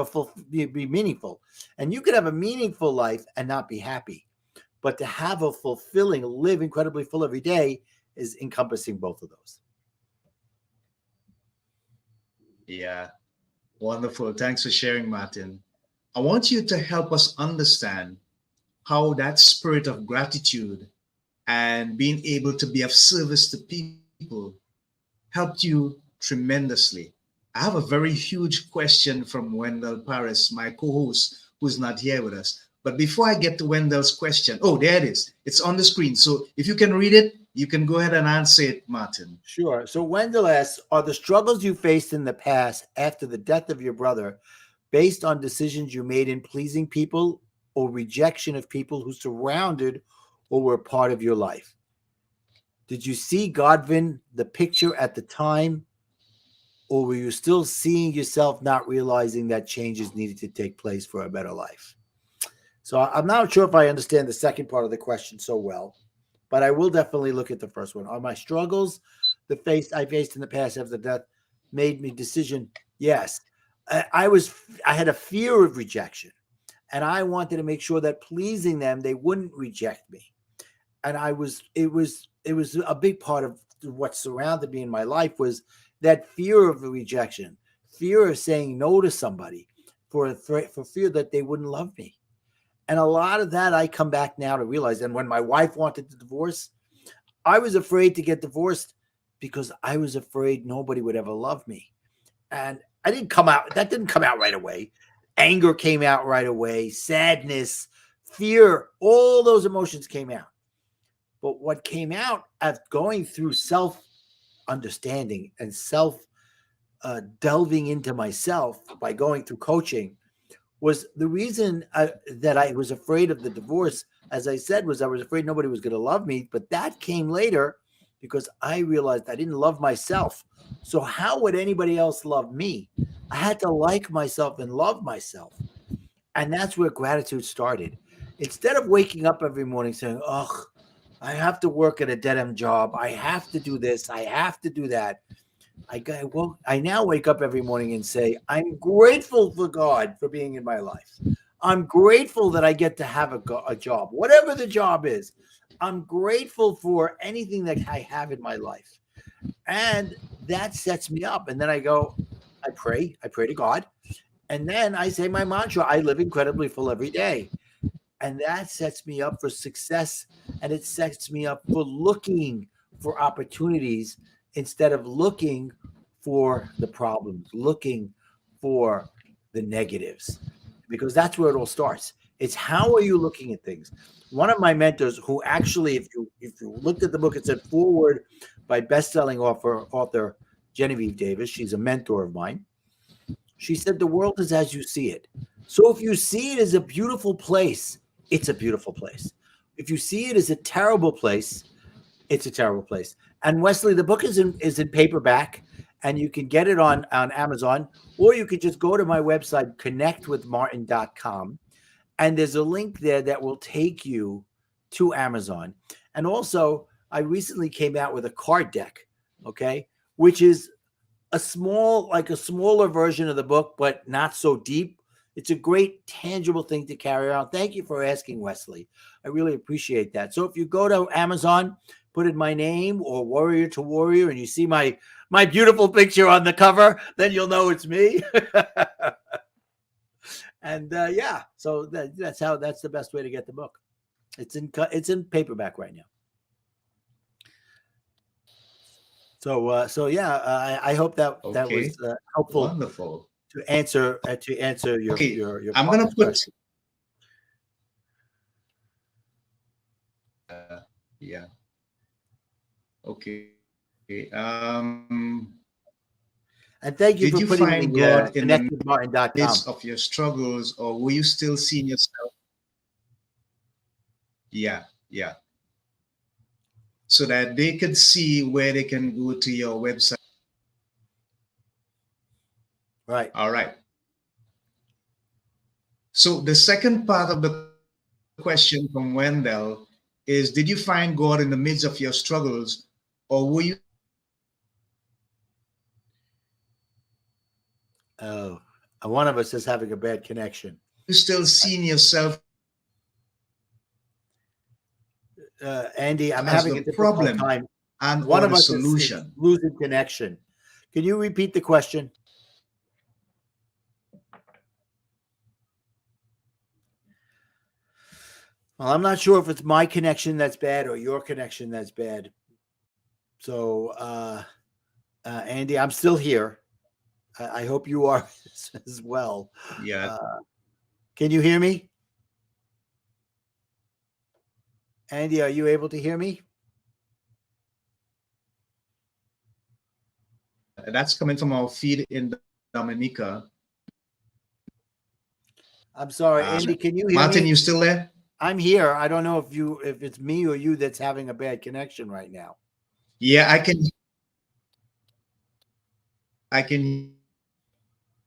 be meaningful. And you could have a meaningful life and not be happy. But to have a fulfilling, live incredibly full every day is encompassing both of those. Yeah. Wonderful. Thanks for sharing, Martin. I want you to help us understand how that spirit of gratitude and being able to be of service to people helped you tremendously. I have a very huge question from Wendell Parris, my co host, who's not here with us. But before I get to Wendell's question, oh, there it is. It's on the screen. So if you can read it, you can go ahead and answer it, Martin. Sure. So Wendell asks, are the struggles you faced in the past after the death of your brother based on decisions you made in pleasing people or rejection of people who surrounded or were part of your life? Did you see Godwin, the picture at the time, or were you still seeing yourself, not realizing that changes needed to take place for a better life? So I'm not sure if I understand the second part of the question so well, but I will definitely look at the first one. Are my struggles I faced in the past after death made me decision? Yes. I had a fear of rejection, and I wanted to make sure that pleasing them, they wouldn't reject me. And it was a big part of what surrounded me in my life was that fear of rejection, fear of saying no to somebody for fear that they wouldn't love me. And a lot of that I come back now to realize. And when my wife wanted the divorce, I was afraid to get divorced because I was afraid nobody would ever love me. And that didn't come out right away. Anger came out right away, sadness, fear, all those emotions came out. But what came out as going through self-understanding and delving into myself by going through coaching was the reason that I was afraid of the divorce, as I said, was I was afraid nobody was going to love me. But that came later because I realized I didn't love myself. So how would anybody else love me? I had to like myself and love myself. And that's where gratitude started. Instead of waking up every morning saying, oh, I have to work at a dead-end job. I have to do this. I have to do that. I now wake up every morning and say, I'm grateful for God for being in my life. I'm grateful that I get to have a job, whatever the job is. I'm grateful for anything that I have in my life. And that sets me up. And then I pray to God. And then I say my mantra, I live incredibly full every day. And that sets me up for success. And it sets me up for looking for opportunities instead of looking for the problems, looking for the negatives, because that's where it all starts. It's how are you looking at things? One of my mentors, who actually, if you looked at the book, it said forward by best-selling author Genevieve Davis. She's a mentor of mine. She said, the world is as you see it. So if you see it as a beautiful place, it's a beautiful place. If you see it as a terrible place, it's a terrible place. And Wesley, the book is in paperback, and you can get it on Amazon, or you could just go to my website, connectwithmartin.com, and there's a link there that will take you to Amazon. And also, I recently came out with a card deck, okay, which is a smaller version of the book, but not so deep. It's a great tangible thing to carry around. Thank you for asking, Wesley. I really appreciate that. So if you go to Amazon, put in my name or Warrior to Warrior, and you see my beautiful picture on the cover, then you'll know it's me. And yeah, so that's the best way to get the book. It's in paperback right now. So yeah, I hope that was helpful. Wonderful. To answer your Okay, your I'm gonna put question. Yeah. Okay. And thank you Did for you putting find the God in the connectedmartin.com. midst of your struggles, or were you still seeing yourself? Yeah, yeah. So that they could see where they can go to your website. Right. All right. So the second part of the question from Wendell is, did you find God in the midst of your struggles, or were you Oh, one of us is having a bad connection. still seeing yourself Andy, I'm as having the a difficult problem time. and One or of the us is solution? losing connection. Can you repeat the question? Well, I'm not sure if it's my connection that's bad or your connection that's bad. So, Andy, I'm still here. I hope you are as well. Yeah. Can you hear me? Andy, are you able to hear me? That's coming from our feed in Dominica. I'm sorry, Andy, can you hear Martin, me? you still there? I'm here. I don't know if it's me or you that's having a bad connection right now. Yeah, I can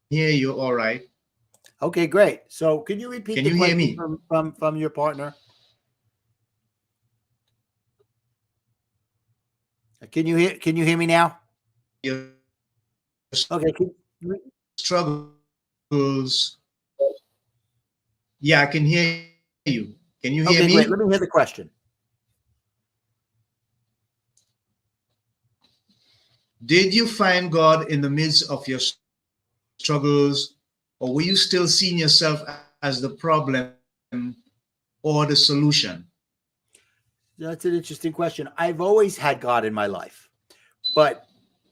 hear you all right. Okay, great. So can you repeat Can the you hear question me? from your partner? Can you hear me now? Your Okay. struggles. Yeah, I can hear you. Can you hear Okay, great. me? Let me hear the question. Did you find God in the midst of your struggles, or were you still seeing yourself as the problem or the solution? That's an interesting question. I've always had God in my life, but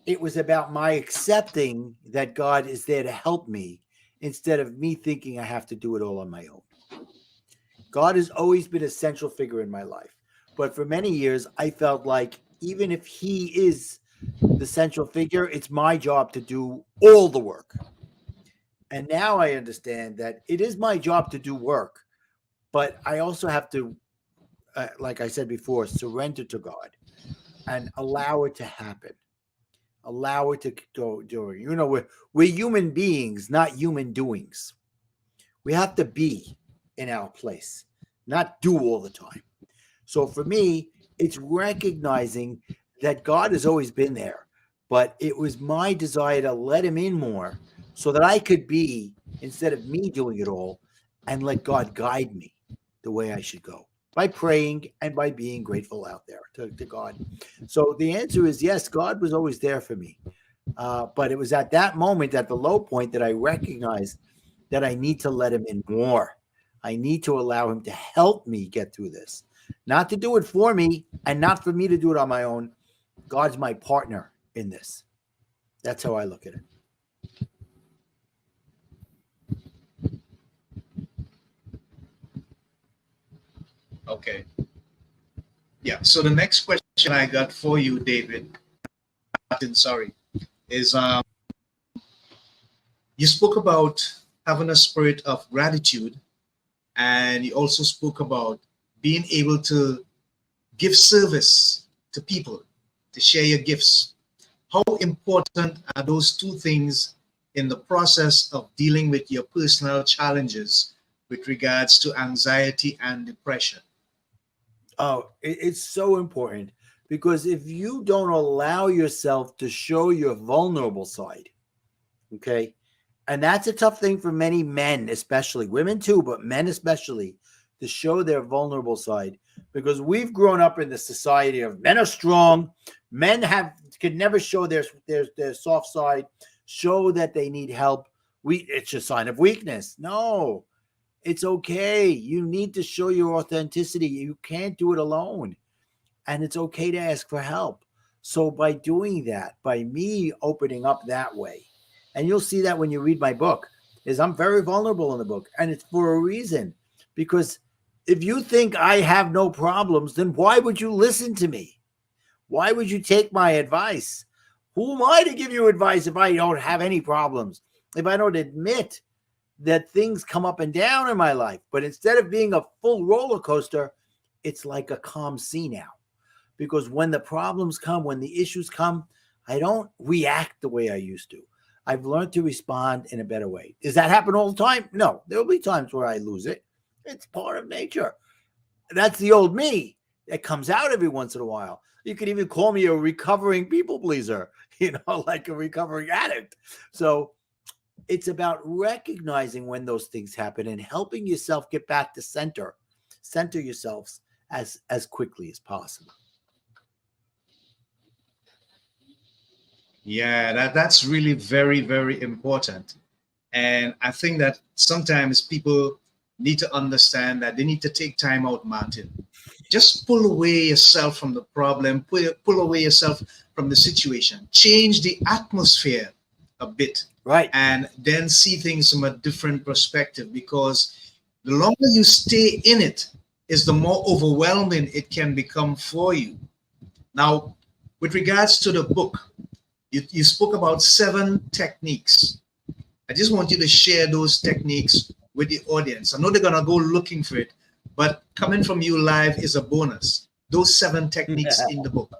it was about my accepting that God is there to help me instead of me thinking I have to do it all on my own. God has always been a central figure in my life. But for many years, I felt like even if he is the central figure, it's my job to do all the work. And now I understand that it is my job to do work, but I also have to, like I said before, surrender to God and allow it to happen. Allow it to do. You know, we're human beings, not human doings. We have to be in our place, not do all the time. So for me, it's recognizing that God has always been there, but it was my desire to let him in more so that I could be, instead of me doing it all, and let God guide me the way I should go by praying and by being grateful out there to God. So the answer is yes, God was always there for me. But it was at that moment, at the low point, that I recognized that I need to let him in more. I need to allow him to help me get through this, not to do it for me and not for me to do it on my own. God's my partner in this. That's how I look at it. Okay. Yeah. So the next question I got for you, David, Martin, sorry, is you spoke about having a spirit of gratitude, and you also spoke about being able to give service to people, to share your gifts. How important are those two things in the process of dealing with your personal challenges with regards to anxiety and depression? Oh, it's so important because if you don't allow yourself to show your vulnerable side, okay, and that's a tough thing for many men, especially women too, but men especially, to show their vulnerable side because we've grown up in the society of men are strong, men can never show their soft side, show that they need help. It's a sign of weakness. No, it's okay. You need to show your authenticity. You can't do it alone. And it's okay to ask for help. So by doing that, by me opening up that way, and you'll see that when you read my book, is I'm very vulnerable in the book. And it's for a reason. Because if you think I have no problems, then why would you listen to me? Why would you take my advice? Who am I to give you advice if I don't have any problems? If I don't admit that things come up and down in my life, but instead of being a full roller coaster, it's like a calm sea now. Because when the problems come, when the issues come, I don't react the way I used to. I've learned to respond in a better way. Does that happen all the time? No, there'll be times where I lose it. It's part of nature. That's the old me that comes out every once in a while. You could even call me a recovering people pleaser, like a recovering addict. So it's about recognizing when those things happen and helping yourself get back to center yourselves as quickly as possible. Yeah, that's really very, very important. And I think that sometimes people need to understand that they need to take time out, Martin. Just pull away yourself from the problem, pull away yourself from the situation, change the atmosphere a bit, Right. and then see things from a different perspective. Because The longer you stay in it, is the more overwhelming it can become for you. Now, with regards to the book, you spoke about 7 techniques. I just want you to share those techniques with the audience. I know they're going to go looking for it, but coming from you live is a bonus. Those 7 techniques in the book.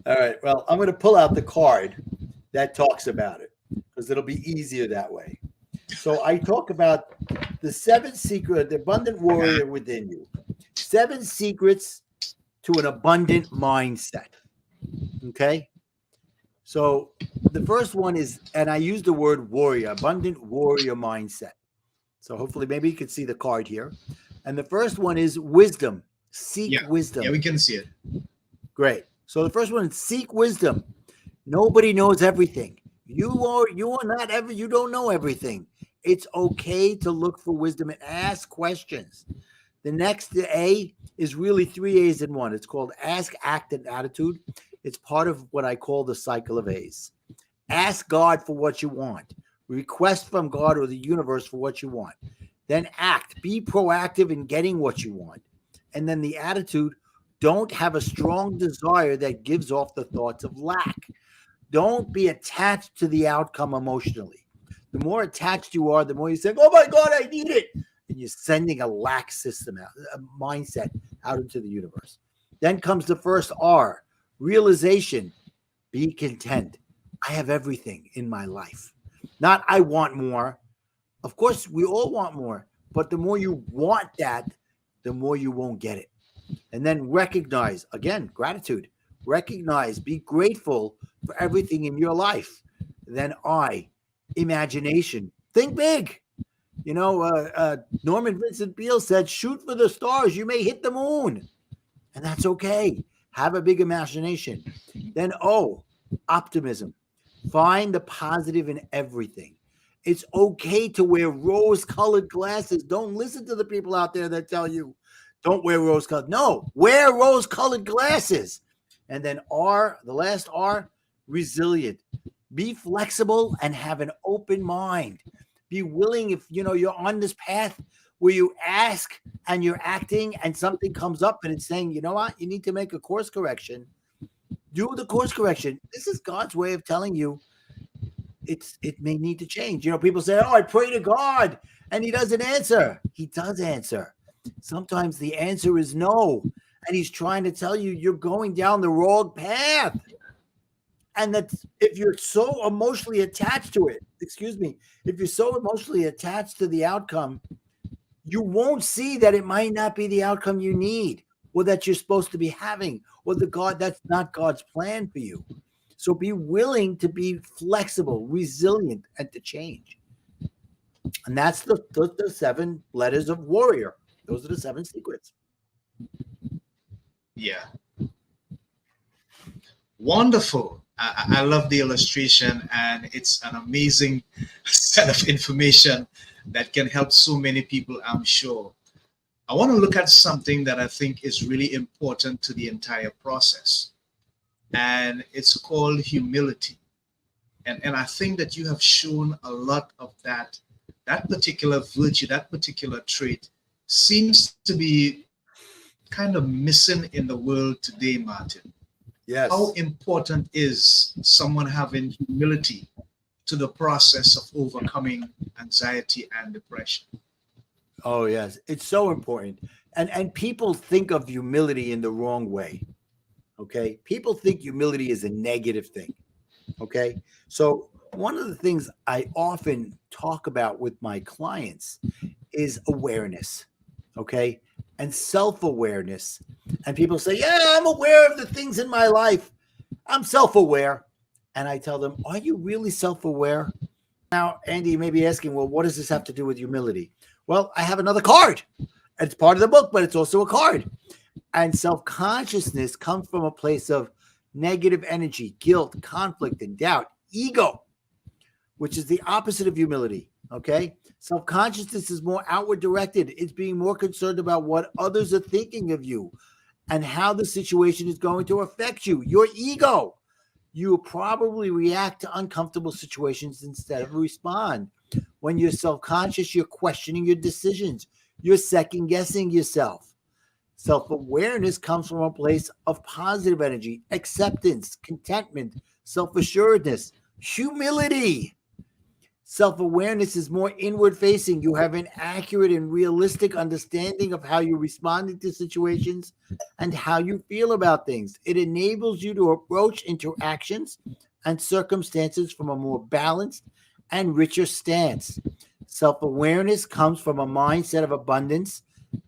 All right. Well, I'm going to pull out the card that talks about it because it'll be easier that way. So I talk about the 7 secrets, the abundant warrior within you. 7 secrets to an abundant mindset. Okay. So the first one is, and I use the word warrior, abundant warrior mindset. So hopefully maybe you can see the card here. And the first one is wisdom. Seek wisdom. Yeah, we can see it. Great. So the first one is seek wisdom. Nobody knows everything. You are not ever, you don't know everything. It's okay to look for wisdom and ask questions. The next A is really 3 A's in one. It's called ask, act, and attitude. It's part of what I call the cycle of A's. Ask God for what you want. Request from God or the universe for what you want. Then act. Be proactive in getting what you want. And then the attitude, don't have a strong desire that gives off the thoughts of lack. Don't be attached to the outcome emotionally. The more attached you are, the more you say, oh my God, I need it. And you're sending a lack system out, a mindset out into the universe. Then comes the first R, realization. Be content. I have everything in my life. Not I want more. Of course, we all want more. But the more you want that, the more you won't get it. And then recognize, again, gratitude. Recognize, be grateful for everything in your life. Then I, imagination. Think big. You know, Norman Vincent Peale said, shoot for the stars. You may hit the moon. And that's okay. Have a big imagination. Then O, optimism. Find the positive in everything. It's okay to wear rose-colored glasses. Don't listen to the people out there that tell you, don't wear rose-colored. No, wear rose-colored glasses. And then R, the last R, resilient. Be flexible and have an open mind. Be willing, if you know you're on this path where you ask and you're acting and something comes up and it's saying, you know what, you need to make a course correction. Do the course correction. This is God's way of telling you it may need to change. You know, people say, oh, I pray to God and he doesn't answer. He does answer. Sometimes the answer is no. And he's trying to tell you you're going down the wrong path. And that if you're so emotionally attached to it, if you're so emotionally attached to the outcome, you won't see that it might not be the outcome you need or that you're supposed to be having or that's not God's plan for you. So be willing to be flexible, resilient, and to change. And that's the 7 letters of warrior. Those are the 7 secrets. Yeah. Wonderful. I love the illustration, and it's an amazing set of information that can help so many people, I'm sure. I want to look at something that I think is really important to the entire process, and it's called humility. And I think that you have shown a lot of that particular virtue, that particular trait seems to be kind of missing in the world today, Martin. Yes. How important is someone having humility to the process of overcoming anxiety and depression? Oh, yes. It's so important. And people think of humility in the wrong way. Okay. People think humility is a negative thing. Okay. So one of the things I often talk about with my clients is awareness. Okay. And self-awareness. And people say, yeah, I'm aware of the things in my life. I'm self-aware. And I tell them, are you really self-aware? Now, Andy, you may be asking, well, what does this have to do with humility? Well, I have another card. It's part of the book, but it's also a card. And self-consciousness comes from a place of negative energy, guilt, conflict, and doubt, ego, which is the opposite of humility. Okay. Self-consciousness is more outward directed. It's being more concerned about what others are thinking of you and how the situation is going to affect you. Your ego. You will probably react to uncomfortable situations instead of respond. When you're self-conscious, you're questioning your decisions. You're second-guessing yourself. Self-awareness comes from a place of positive energy, acceptance, contentment, self-assuredness, humility. Self-awareness is more inward-facing. You have an accurate and realistic understanding of how you're responding to situations and how you feel about things. It enables you to approach interactions and circumstances from a more balanced and richer stance. Self-awareness comes from a mindset of abundance,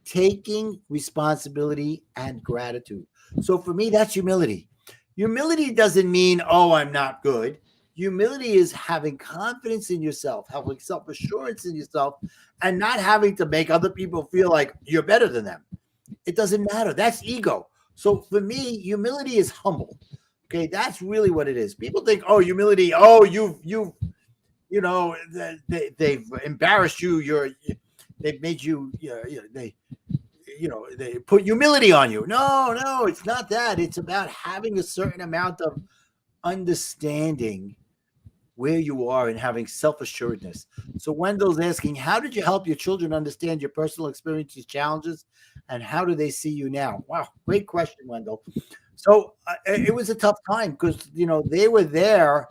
taking responsibility and gratitude. So for me, that's humility. Humility doesn't mean, oh, I'm not good. Humility is having confidence in yourself, having self-assurance in yourself, and not having to make other people feel like you're better than them. It doesn't matter. That's ego. So for me, humility is humble. Okay, that's really what it is. People think, oh, humility, oh, they've embarrassed you. They've made you, they put humility on you. No, it's not that. It's about having a certain amount of understanding where you are and having self-assuredness. So Wendell's asking, how did you help your children understand your personal experiences, challenges, and how do they see you now? Wow, great question, Wendell. So it was a tough time because, they were there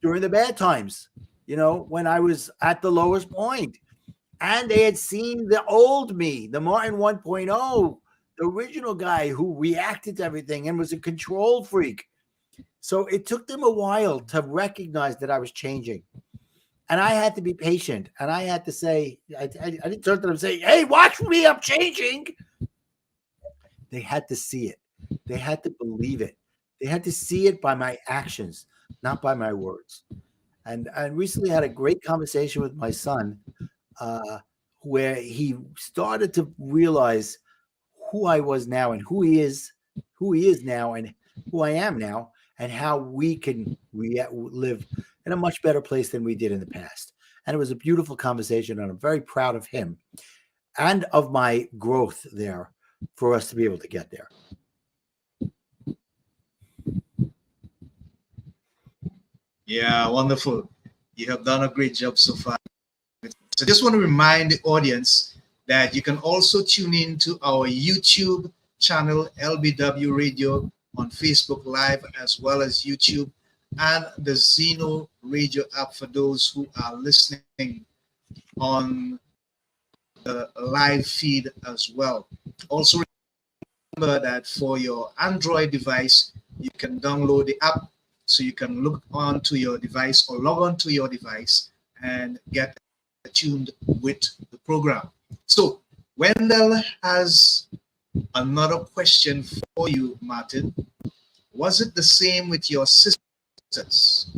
during the bad times, when I was at the lowest point. And they had seen the old me, the Martin 1.0, the original guy who reacted to everything and was a control freak. So it took them a while to recognize that I was changing. And I had to be patient. And I had to say, I didn't turn to them and say, hey, watch me, I'm changing. They had to see it. They had to believe it. They had to see it by my actions, not by my words. And I recently had a great conversation with my son where he started to realize who I was now and who he is now and who I am now, and how we can live in a much better place than we did in the past. And it was a beautiful conversation, and I'm very proud of him and of my growth there for us to be able to get there. Yeah, wonderful. You have done a great job so far. So just want to remind the audience that you can also tune in to our YouTube channel, LBW Radio, on Facebook Live, as well as YouTube, and the Zeno Radio app for those who are listening on the live feed as well. Also remember that for your Android device, you can download the app so you can look onto your device or log on to your device and get tuned with the program. So Wendell has another question for you, Martin. Was it the same with your sisters?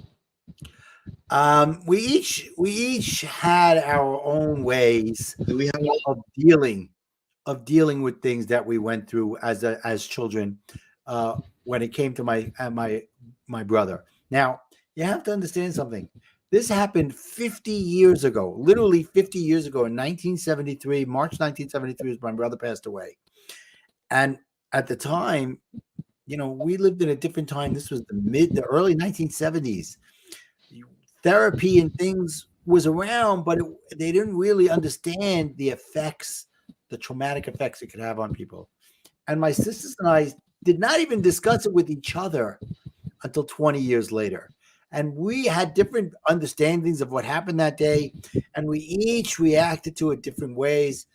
We each had our own ways Do we have of dealing with things that we went through as children when it came to my brother. Now, you have to understand something. This happened 50 years ago, literally 50 years ago in 1973, March 1973 was my brother passed away. And at the time, we lived in a different time. This was the early 1970s. Therapy and things was around, but they didn't really understand the effects, the traumatic effects it could have on people. And my sisters and I did not even discuss it with each other until 20 years later. And we had different understandings of what happened that day, and we each reacted to it different ways.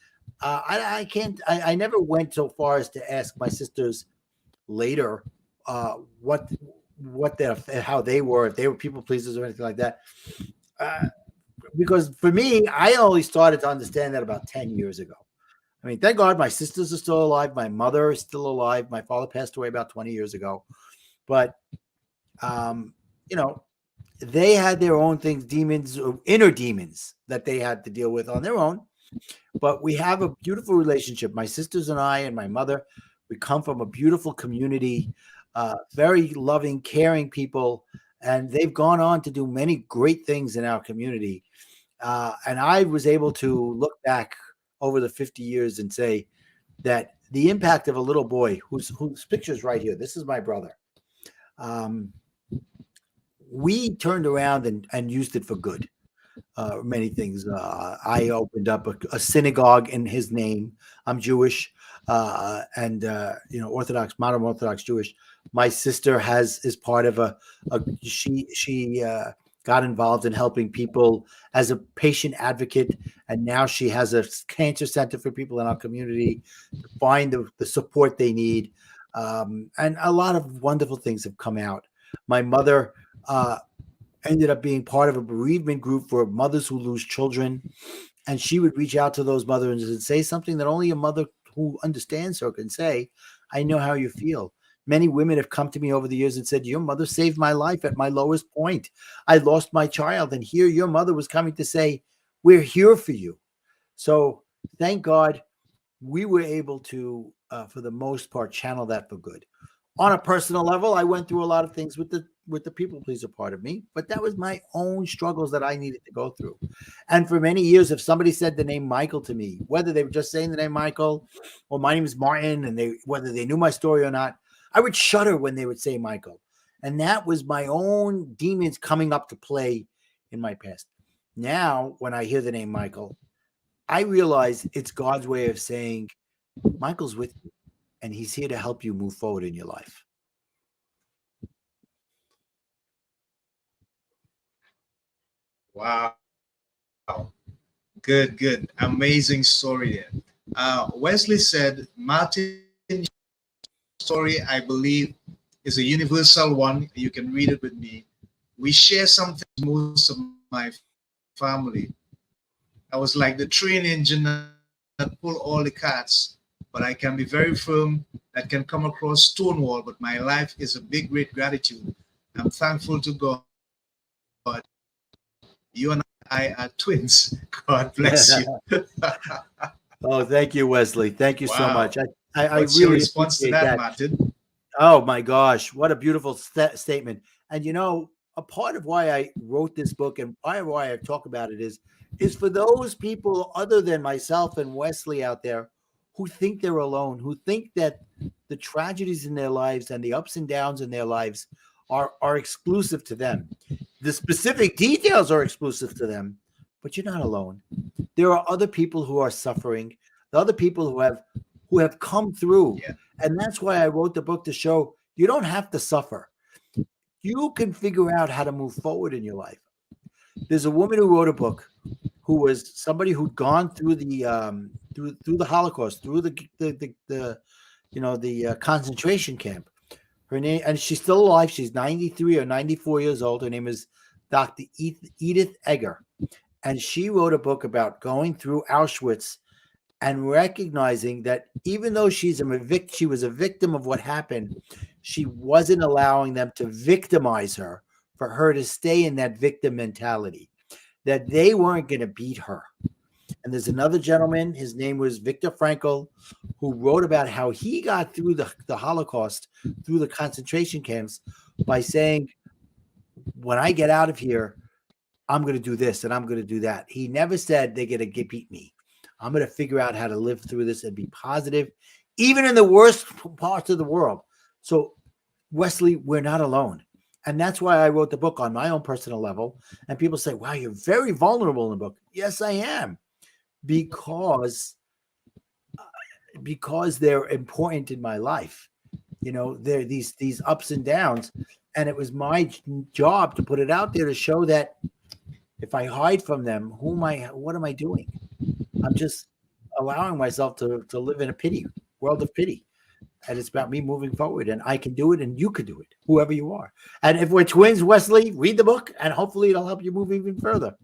I never went so far as to ask my sisters later how they were, if they were people pleasers or anything like that. Because for me, I only started to understand that about 10 years ago. I mean, thank God my sisters are still alive. My mother is still alive. My father passed away about 20 years ago. But, they had their own things, demons, inner demons that they had to deal with on their own. But we have a beautiful relationship. My sisters and I and my mother, we come from a beautiful community, very loving, caring people. And they've gone on to do many great things in our community. And I was able to look back over the 50 years and say that the impact of a little boy whose picture's right here, this is my brother. We turned around and used it for good. many things. I opened up a synagogue in his name. I'm Jewish, and Orthodox, modern Orthodox Jewish. My sister is part of she got involved in helping people as a patient advocate, and now she has a cancer center for people in our community to find the support they need. And a lot of wonderful things have come out. My mother ended up being part of a bereavement group for mothers who lose children. And she would reach out to those mothers and say something that only a mother who understands her can say. I know how you feel. Many women have come to me over the years and said, your mother saved my life at my lowest point. I lost my child. And here your mother was coming to say, we're here for you. So thank God we were able to, for the most part, channel that for good. On a personal level, I went through a lot of things with the people pleaser part of me, but that was my own struggles that I needed to go through. And for many years, if somebody said the name Michael to me, whether they were just saying the name Michael or my name is Martin, and whether they knew my story or not, I would shudder when they would say Michael. And that was my own demons coming up to play in my past. Now, when I hear the name Michael, I realize it's God's way of saying, Michael's with you, and he's here to help you move forward in your life. Wow. Good. Amazing story there. Wesley said, Martin's story, I believe, is a universal one. You can read it with me. We share something with most of my family. I was like the train engine that pull all the carts, but I can be very firm. That can come across Stonewall, but my life is a big, great gratitude. I'm thankful to God. You and I are twins. God bless you. Oh, thank you, Wesley. Thank you so much. I What's really your response to that, Martin? Oh my gosh, what a beautiful statement. And a part of why I wrote this book and why I talk about it is for those people other than myself and Wesley out there who think they're alone, who think that the tragedies in their lives and the ups and downs in their lives are exclusive to them. The specific details are exclusive to them, but you're not alone. There are other people who are suffering, the other people who have come through. Yeah. And that's why I wrote the book, to show you don't have to suffer. You can figure out how to move forward in your life. There's a woman who wrote a book who was somebody who'd gone through the through the Holocaust, through the concentration camp. Her name, and she's still alive. She's 93 or 94 years old. Her name is Dr. Edith Egger. And she wrote a book about going through Auschwitz and recognizing that even though she was a victim of what happened, she wasn't allowing them to victimize her, for her to stay in that victim mentality, that they weren't going to beat her. And there's another gentleman, his name was Viktor Frankl, who wrote about how he got through the Holocaust, through the concentration camps, by saying, when I get out of here, I'm going to do this and I'm going to do that. He never said they're going to beat me. I'm going to figure out how to live through this and be positive, even in the worst parts of the world. So, Wesley, we're not alone. And that's why I wrote the book on my own personal level. And people say, wow, you're very vulnerable in the book. Yes, I am. Because they're important in my life. They're these ups and downs. And it was my job to put it out there to show that if I hide from them, what am I doing? I'm just allowing myself to live in a world of pity. And it's about me moving forward, and I can do it, and you can do it, whoever you are. And if we're twins, Wesley, read the book, and hopefully it'll help you move even further.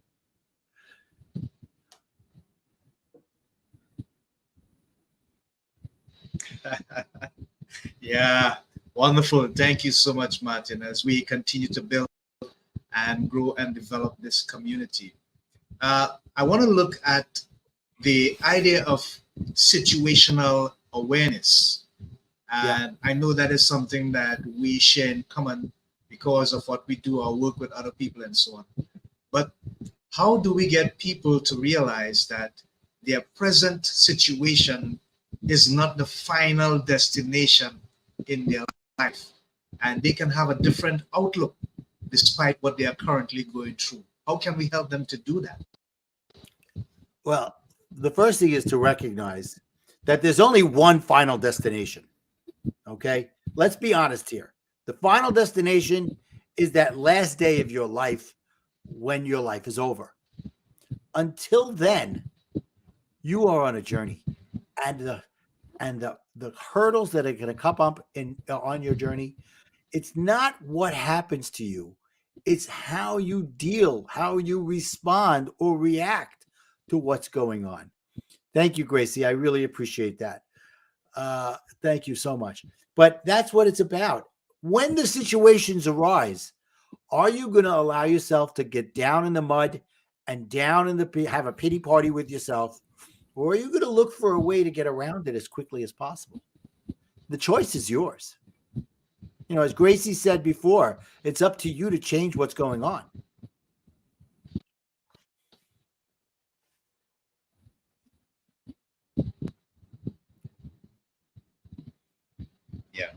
Yeah, wonderful. Thank you so much, Martin, as we continue to build and grow and develop this community. I want to look at the idea of situational awareness. And I know that is something that we share in common because of what we do, our work with other people and so on. But how do we get people to realize that their present situation is not the final destination in their life, and they can have a different outlook despite what they are currently going through? How can we help them to do that? Well, the first thing is to recognize that there's only one final destination. Okay. Let's be honest here. The final destination is that last day of your life when your life is over. Until then, you are on a journey. And the hurdles that are going to come up on your journey, it's not what happens to you. It's how you deal, how you respond or react to what's going on. Thank you, Gracie. I really appreciate that. Thank you so much. But that's what it's about. When the situations arise, are you going to allow yourself to get down in the mud and have a pity party with yourself? Or are you going to look for a way to get around it as quickly as possible? The choice is yours. You know, as Gracie said before, it's up to you to change what's going on. Yeah.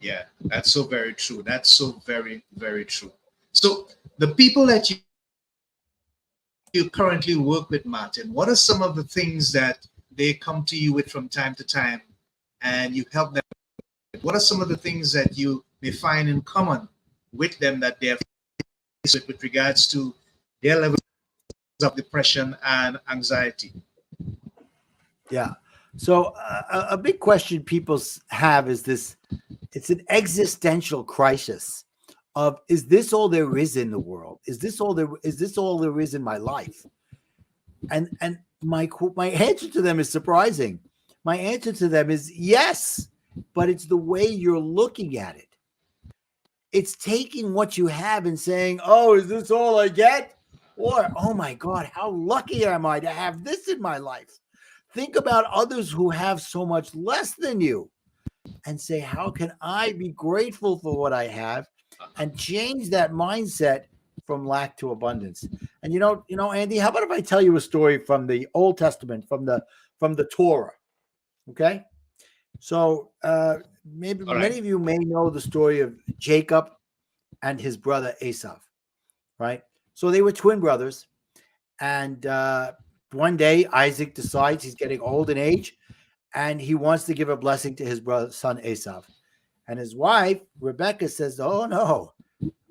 Yeah. That's so very true. That's so very, very true. So the people that you currently work with, Martin, what are some of the things that they come to you with from time to time and you help them? What are some of the things that you may find in common with them that they're faced with regards to their levels of depression and anxiety? Yeah. So a big question people have is this: it's an existential crisis of, is this all there is in the world? Is this all there is in my life? And my answer to them is surprising. My answer to them is yes, but it's the way you're looking at it. It's taking what you have and saying, "Oh, is this all I get?" Or, "Oh my God, how lucky am I to have this in my life?" Think about others who have so much less than you and say, "How can I be grateful for what I have?" And change that mindset from lack to abundance. And you know, Andy, how about if I tell you a story from the Old Testament, from the Torah? Okay. So maybe All many right. of you may know the story of Jacob and his brother Esau, right? So they were twin brothers. And one day Isaac decides he's getting old in age and he wants to give a blessing to his brother, son Esau. And his wife, Rebecca, says, "Oh, no,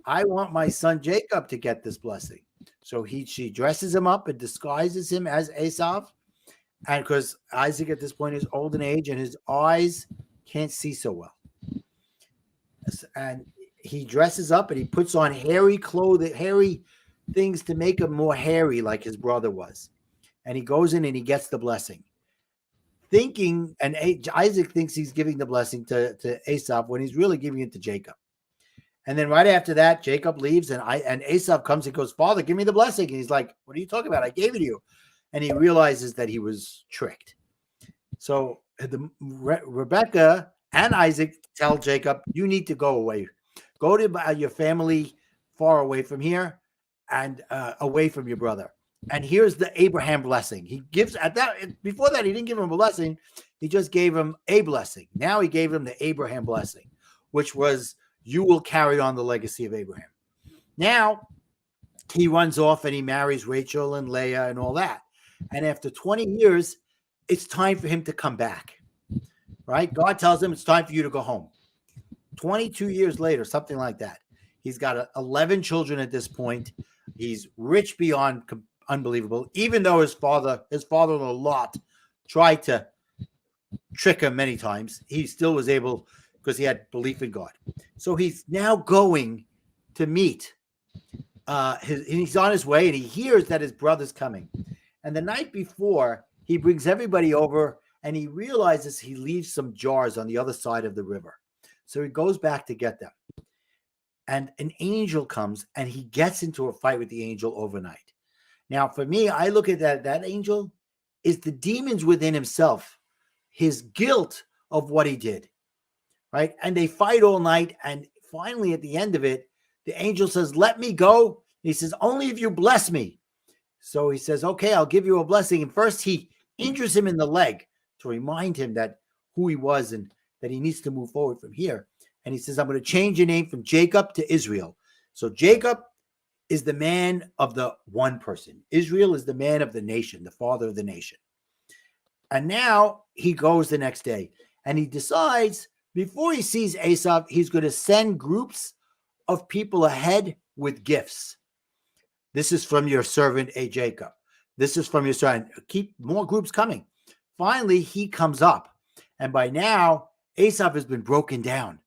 I want my son Jacob to get this blessing." So she dresses him up and disguises him as Esau. And because Isaac at this point is old in age and his eyes can't see so well. And he dresses up and he puts on hairy clothing, hairy things to make him more hairy like his brother was. And he goes in and he gets the blessing. And Isaac thinks he's giving the blessing to Esau when he's really giving it to Jacob. And then right after that, Jacob leaves and Esau comes and goes, "Father, give me the blessing." And he's like, "What are you talking about? I gave it to you." And he realizes that he was tricked. So Rebecca and Isaac tell Jacob, "You need to go away. Go to your family far away from here and away from your brother. And here's the Abraham blessing." He gives before that, he didn't give him a blessing. He just gave him a blessing. Now he gave him the Abraham blessing, which was, "You will carry on the legacy of Abraham." Now he runs off and he marries Rachel and Leah and all that. And after 20 years, it's time for him to come back, right? God tells him it's time for you to go home. 22 years later, something like that. He's got 11 children at this point. He's rich beyond unbelievable, even though his father-in-law Lot tried to trick him many times. He still was able, because he had belief in God. So he's now going to meet he's on his way and he hears that his brother's coming. And the night before, he brings everybody over and he realizes he leaves some jars on the other side of the river. So he goes back to get them. And an angel comes and he gets into a fight with the angel overnight. Now, for me, I look at that angel is the demons within himself, his guilt of what he did, right? And they fight all night. And finally, at the end of it, the angel says, "Let me go." He says, "Only if you bless me." So he says, "Okay, I'll give you a blessing." And first he injures him in the leg to remind him that who he was and that he needs to move forward from here. And he says, "I'm going to change your name from Jacob to Israel." So Jacob is the man of the one person. Israel is the man of the nation, the father of the nation. And now he goes the next day and he decides before he sees Esau, he's going to send groups of people ahead with gifts. This is from your servant, A Jacob. This is from your son. Keep more groups coming. Finally, he comes up. And by now, Esau has been broken down.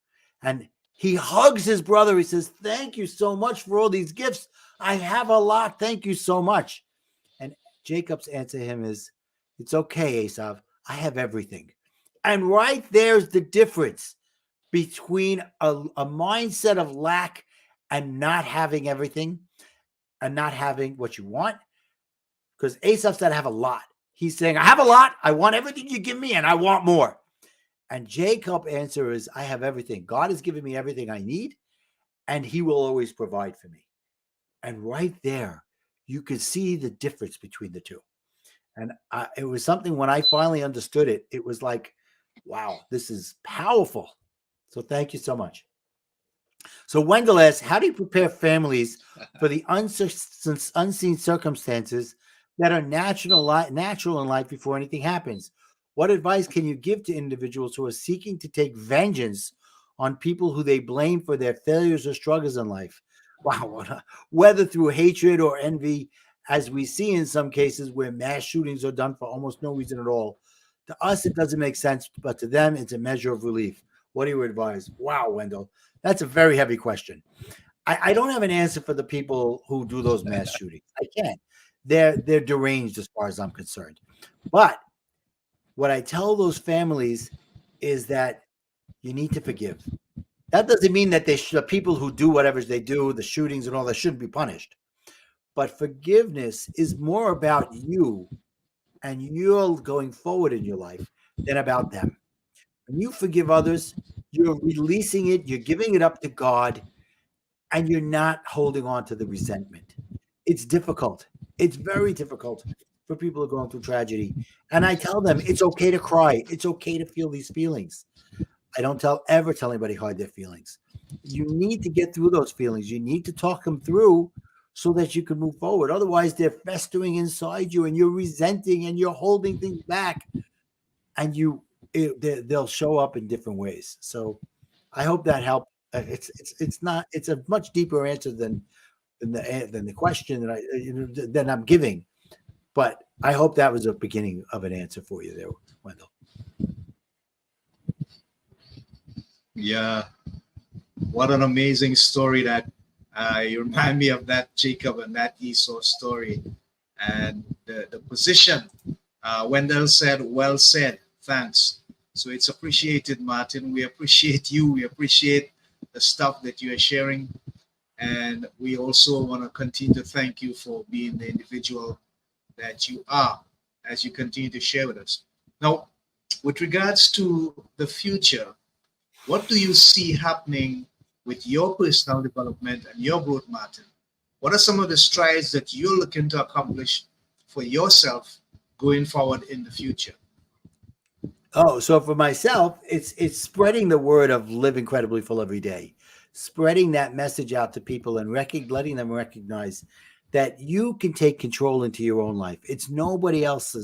And he hugs his brother. He says, thank you so much for all these gifts. I have a lot. Thank you so much. And Jacob's answer to him is, it's okay, Esau. I have everything. And right there's the difference between a mindset of lack and not having everything and not having what you want. Because Esau said, I have a lot. He's saying, I have a lot. I want everything you give me and I want more. And Jacob's answer is, I have everything. God has given me everything I need and he will always provide for me. And right there, you could see the difference between the two. And it was something when I finally understood it, it was like, wow, this is powerful. So thank you so much. So Wendell asks, how do you prepare families for the unseen circumstances that are natural in life before anything happens? What advice can you give to individuals who are seeking to take vengeance on people who they blame for their failures or struggles in life? Wow, whether through hatred or envy, as we see in some cases where mass shootings are done for almost no reason at all. To us, it doesn't make sense, but to them, it's a measure of relief. What do you advise? Wow, Wendell, that's a very heavy question. I don't have an answer for the people who do those mass shootings. I can't. They're deranged as far as I'm concerned. But what I tell those families is that you need to forgive. That doesn't mean that the people who do whatever they do, the shootings and all that, shouldn't be punished. But forgiveness is more about you and you're going forward in your life than about them. When you forgive others, you're releasing it, you're giving it up to God, and you're not holding on to the resentment. It's difficult. It's very difficult for people who are going through tragedy. And I tell them it's okay to cry. It's okay to feel these feelings. I don't ever tell anybody hide their feelings. You need to get through those feelings. You need to talk them through so that you can move forward. Otherwise, they're festering inside you and you're resenting and you're holding things back and they'll show up in different ways. So I hope that helped. It's a much deeper answer than the question that I'm giving, but I hope that was a beginning of an answer for you there, Wendell. Yeah, what an amazing story that you remind me of that Jacob and that Esau story and the position. Wendell said, well said, thanks. So it's appreciated, Martin. We appreciate you. We appreciate the stuff that you are sharing. And we also want to continue to thank you for being the individual that you are as you continue to share with us. Now, with regards to the future, what do you see happening with your personal development and your growth, Martin? What are some of the strides that you're looking to accomplish for yourself going forward in the future? Oh, so for myself, it's spreading the word of live incredibly full every day, spreading that message out to people and letting them recognize that you can take control into your own life. It's nobody else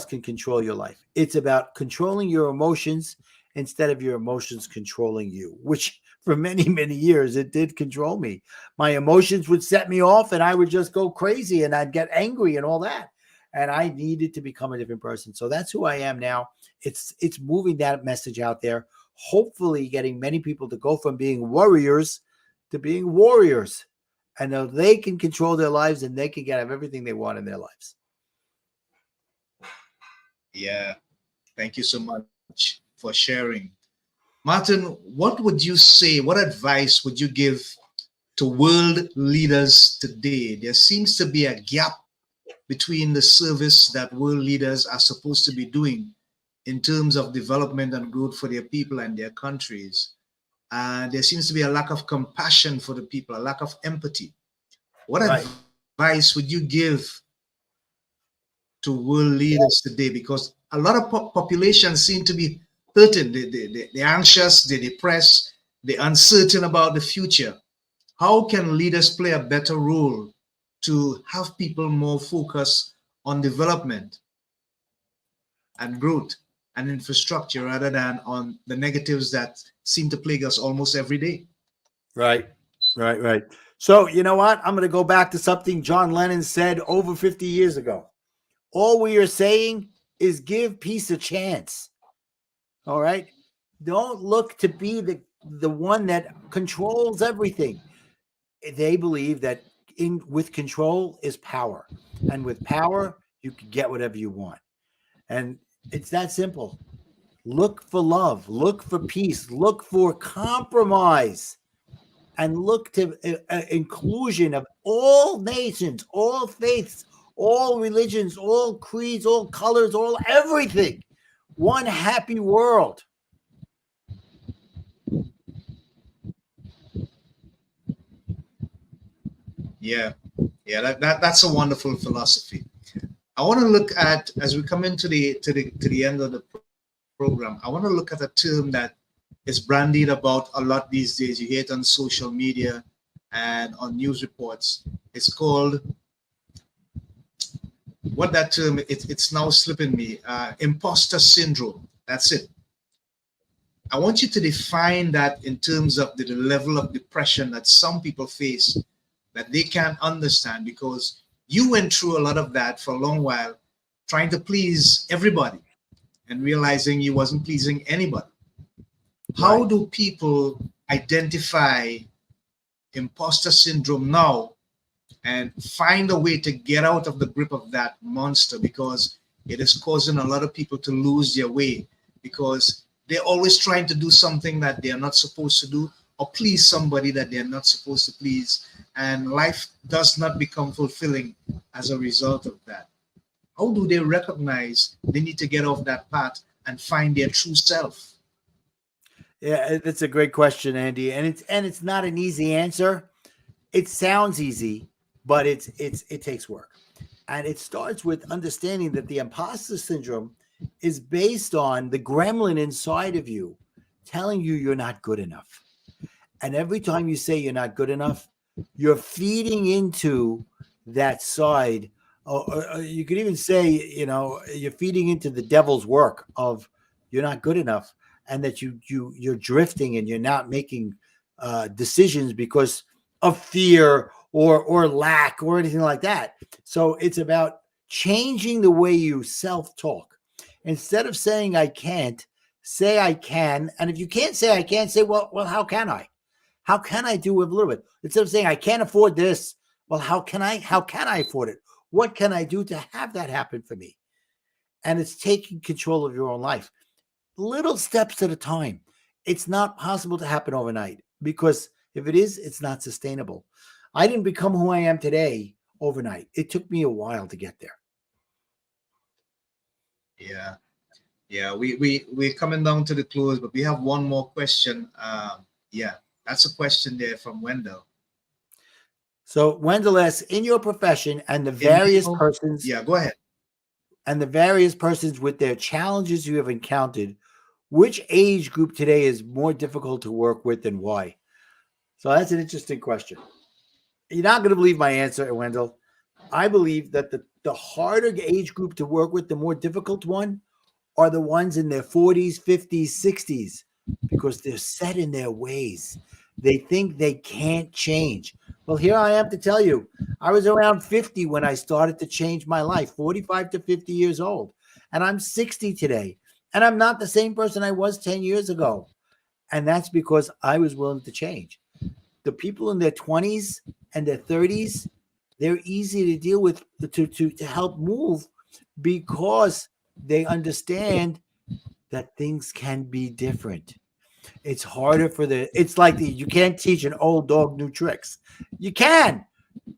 can control your life. It's about controlling your emotions instead of your emotions controlling you, which for many, many years, it did control me. My emotions would set me off and I would just go crazy and I'd get angry and all that. And I needed to become a different person. So that's who I am now. It's moving that message out there, hopefully getting many people to go from being worriers to being warriors. And now they can control their lives and they can have everything they want in their lives. Yeah, thank you so much for sharing. Martin, what would you say, what advice would you give to world leaders today? There seems to be a gap between the service that world leaders are supposed to be doing in terms of development and growth for their people and their countries. There seems to be a lack of compassion for the people, a lack of empathy. What advice would you give to world leaders today? Because a lot of populations seem to be hurting. They're anxious, they're depressed, they're uncertain about the future. How can leaders play a better role to have people more focused on development and growth and infrastructure rather than on the negatives that seem to plague us almost every day? Right, right. So, you know what? I'm going to go back to something John Lennon said over 50 years ago. All we are saying is give peace a chance. All right? Don't look to be the one that controls everything. They believe that with control is power. And with power, you can get whatever you want. And it's that simple. Look for love, look for peace, look for compromise, and look to inclusion of all nations, all faiths, all religions, all creeds, all colors, all everything. One happy world. Yeah, yeah, that's a wonderful philosophy. I want to look at, as we come into the end of the program, I want to look at a term that is bandied about a lot these days. You hear it on social media and on news reports. It's called, what that term, it's now slipping me, imposter syndrome. That's it. I want you to define that in terms of the level of depression that some people face that they can't understand, because you went through a lot of that for a long while, trying to please everybody and realizing you wasn't pleasing anybody. How Right. do people identify imposter syndrome now and find a way to get out of the grip of that monster? Because it is causing a lot of people to lose their way, because they're always trying to do something that they are not supposed to do, or please somebody that they are not supposed to please, and life does not become fulfilling as a result of that. How do they recognize they need to get off that path and find their true self? Yeah, that's a great question, Andy, and it's not an easy answer. It sounds easy, but it takes work. And it starts with understanding that the imposter syndrome is based on the gremlin inside of you telling you you're not good enough. And every time you say you're not good enough, you're feeding into that side. Or you could even say, you're feeding into the devil's work of you're not good enough, and that you're drifting and you're not making decisions because of fear or lack or anything like that. So it's about changing the way you self-talk. Instead of saying I can't, say I can. And if you can't say I can't, say, well, how can I? How can I do a little bit? Instead of saying I can't afford this, well, how can I afford it? What can I do to have that happen for me? And it's taking control of your own life. Little steps at a time. It's not possible to happen overnight, because if it is, it's not sustainable. I didn't become who I am today overnight. It took me a while to get there. Yeah, yeah. We're coming down to the close, but we have one more question. Yeah, that's a question there from Wendell. So, Wendell asks, in your profession and the In various your- persons yeah, go ahead. and the various persons with their challenges you have encountered, which age group today is more difficult to work with and why? So that's an interesting question. You're not going to believe my answer, Wendell. I believe that the harder age group to work with, the more difficult one, are the ones in their 40s, 50s, 60s, because they're set in their ways. They think they can't change. Well, here I am to tell you, I was around 50 when I started to change my life, 45 to 50 years old. And I'm 60 today. And I'm not the same person I was 10 years ago. And that's because I was willing to change. The people in their 20s and their 30s, they're easy to deal with, to help move, because they understand that things can be different. It's harder it's like you can't teach an old dog new tricks. You can,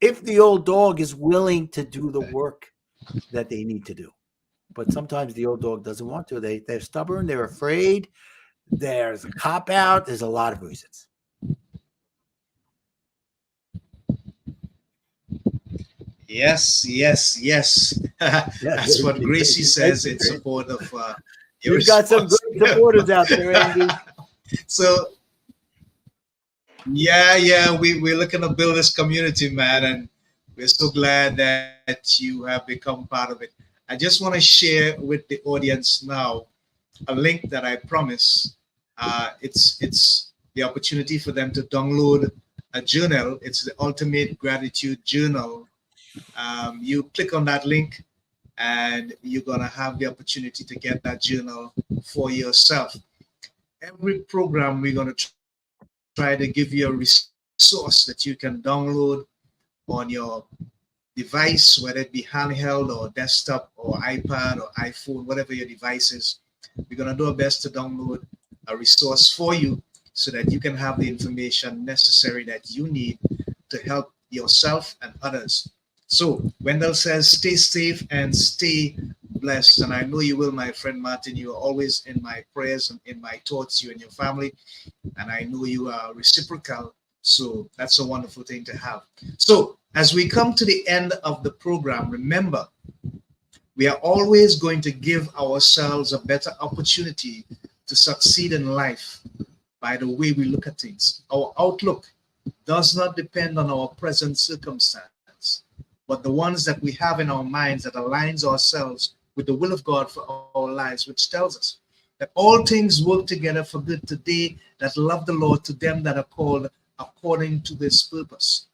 if the old dog is willing to do the work that they need to do. But sometimes the old dog doesn't want to. They're stubborn, they're afraid, there's a cop out, there's a lot of reasons. Yes, yes, yes. That's what Gracie says in support of your You've got some response. good supporters out there, Andy. So Yeah, we're looking to build this community, man, and we're so glad that you have become part of it. I just want to share with the audience now a link that I promise. It's the opportunity for them to download a journal. It's the Ultimate Gratitude Journal. You click on that link, and you're gonna have the opportunity to get that journal for yourself. Every program we're gonna try to give you a resource that you can download on your device, whether it be handheld or desktop or iPad or iPhone, whatever your device is. We're going to do our best to download a resource for you so that you can have the information necessary that you need to help yourself and others. So, Wendell says, stay safe and stay blessed. And I know you will, my friend Martin. You are always in my prayers and in my thoughts, you and your family. And I know you are reciprocal. So, that's a wonderful thing to have. So, as we come to the end of the program, remember, we are always going to give ourselves a better opportunity to succeed in life by the way we look at things. Our outlook does not depend on our present circumstance, but the ones that we have in our minds that aligns ourselves with the will of God for our lives, which tells us that all things work together for good today that love the Lord, to them that are called according to his purpose.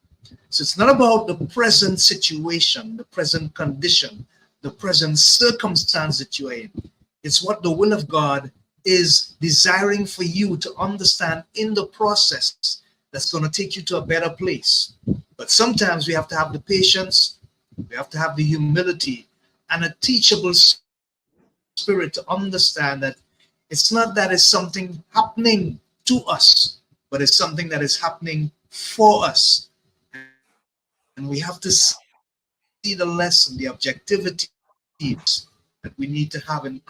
So it's not about the present situation, the present condition, the present circumstance that you're in. It's what the will of God is desiring for you to understand in the process that's going to take you to a better place. But sometimes we have to have the patience, we have to have the humility, and a teachable spirit to understand that it's not that it's something happening to us, but it's something that is happening for us. And we have to see the lesson, the objectivity that we need to have in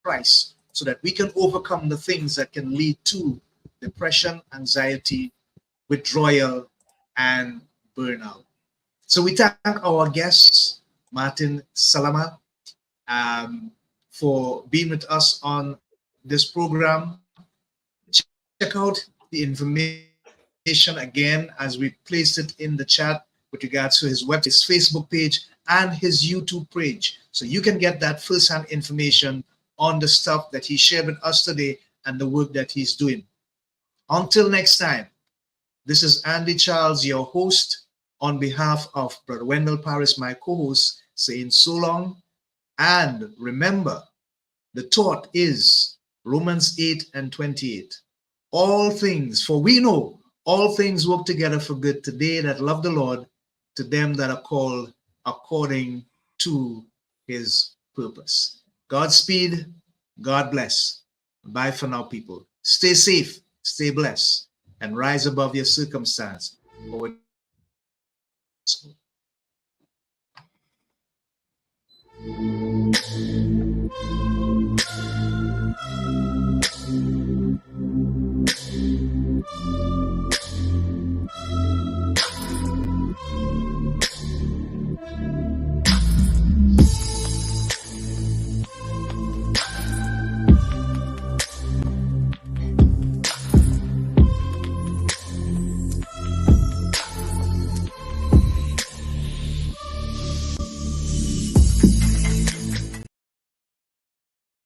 Christ so that we can overcome the things that can lead to depression, anxiety, withdrawal, and burnout. So we thank our guests, Martin Salama, for being with us on this program. Check out the information again as we placed it in the chat with regards to his website, his Facebook page, and his YouTube page. So you can get that first-hand information on the stuff that he shared with us today and the work that he's doing. Until next time, this is Andy Charles, your host, on behalf of Brother Wendell Parris, my co-host, saying so long. And remember, the thought is Romans 8:28. All things, for we know all things work together for good to they that love the Lord, to them that are called according to his purpose. Godspeed, God bless. Bye for now, people. Stay safe, stay blessed, and rise above your circumstance.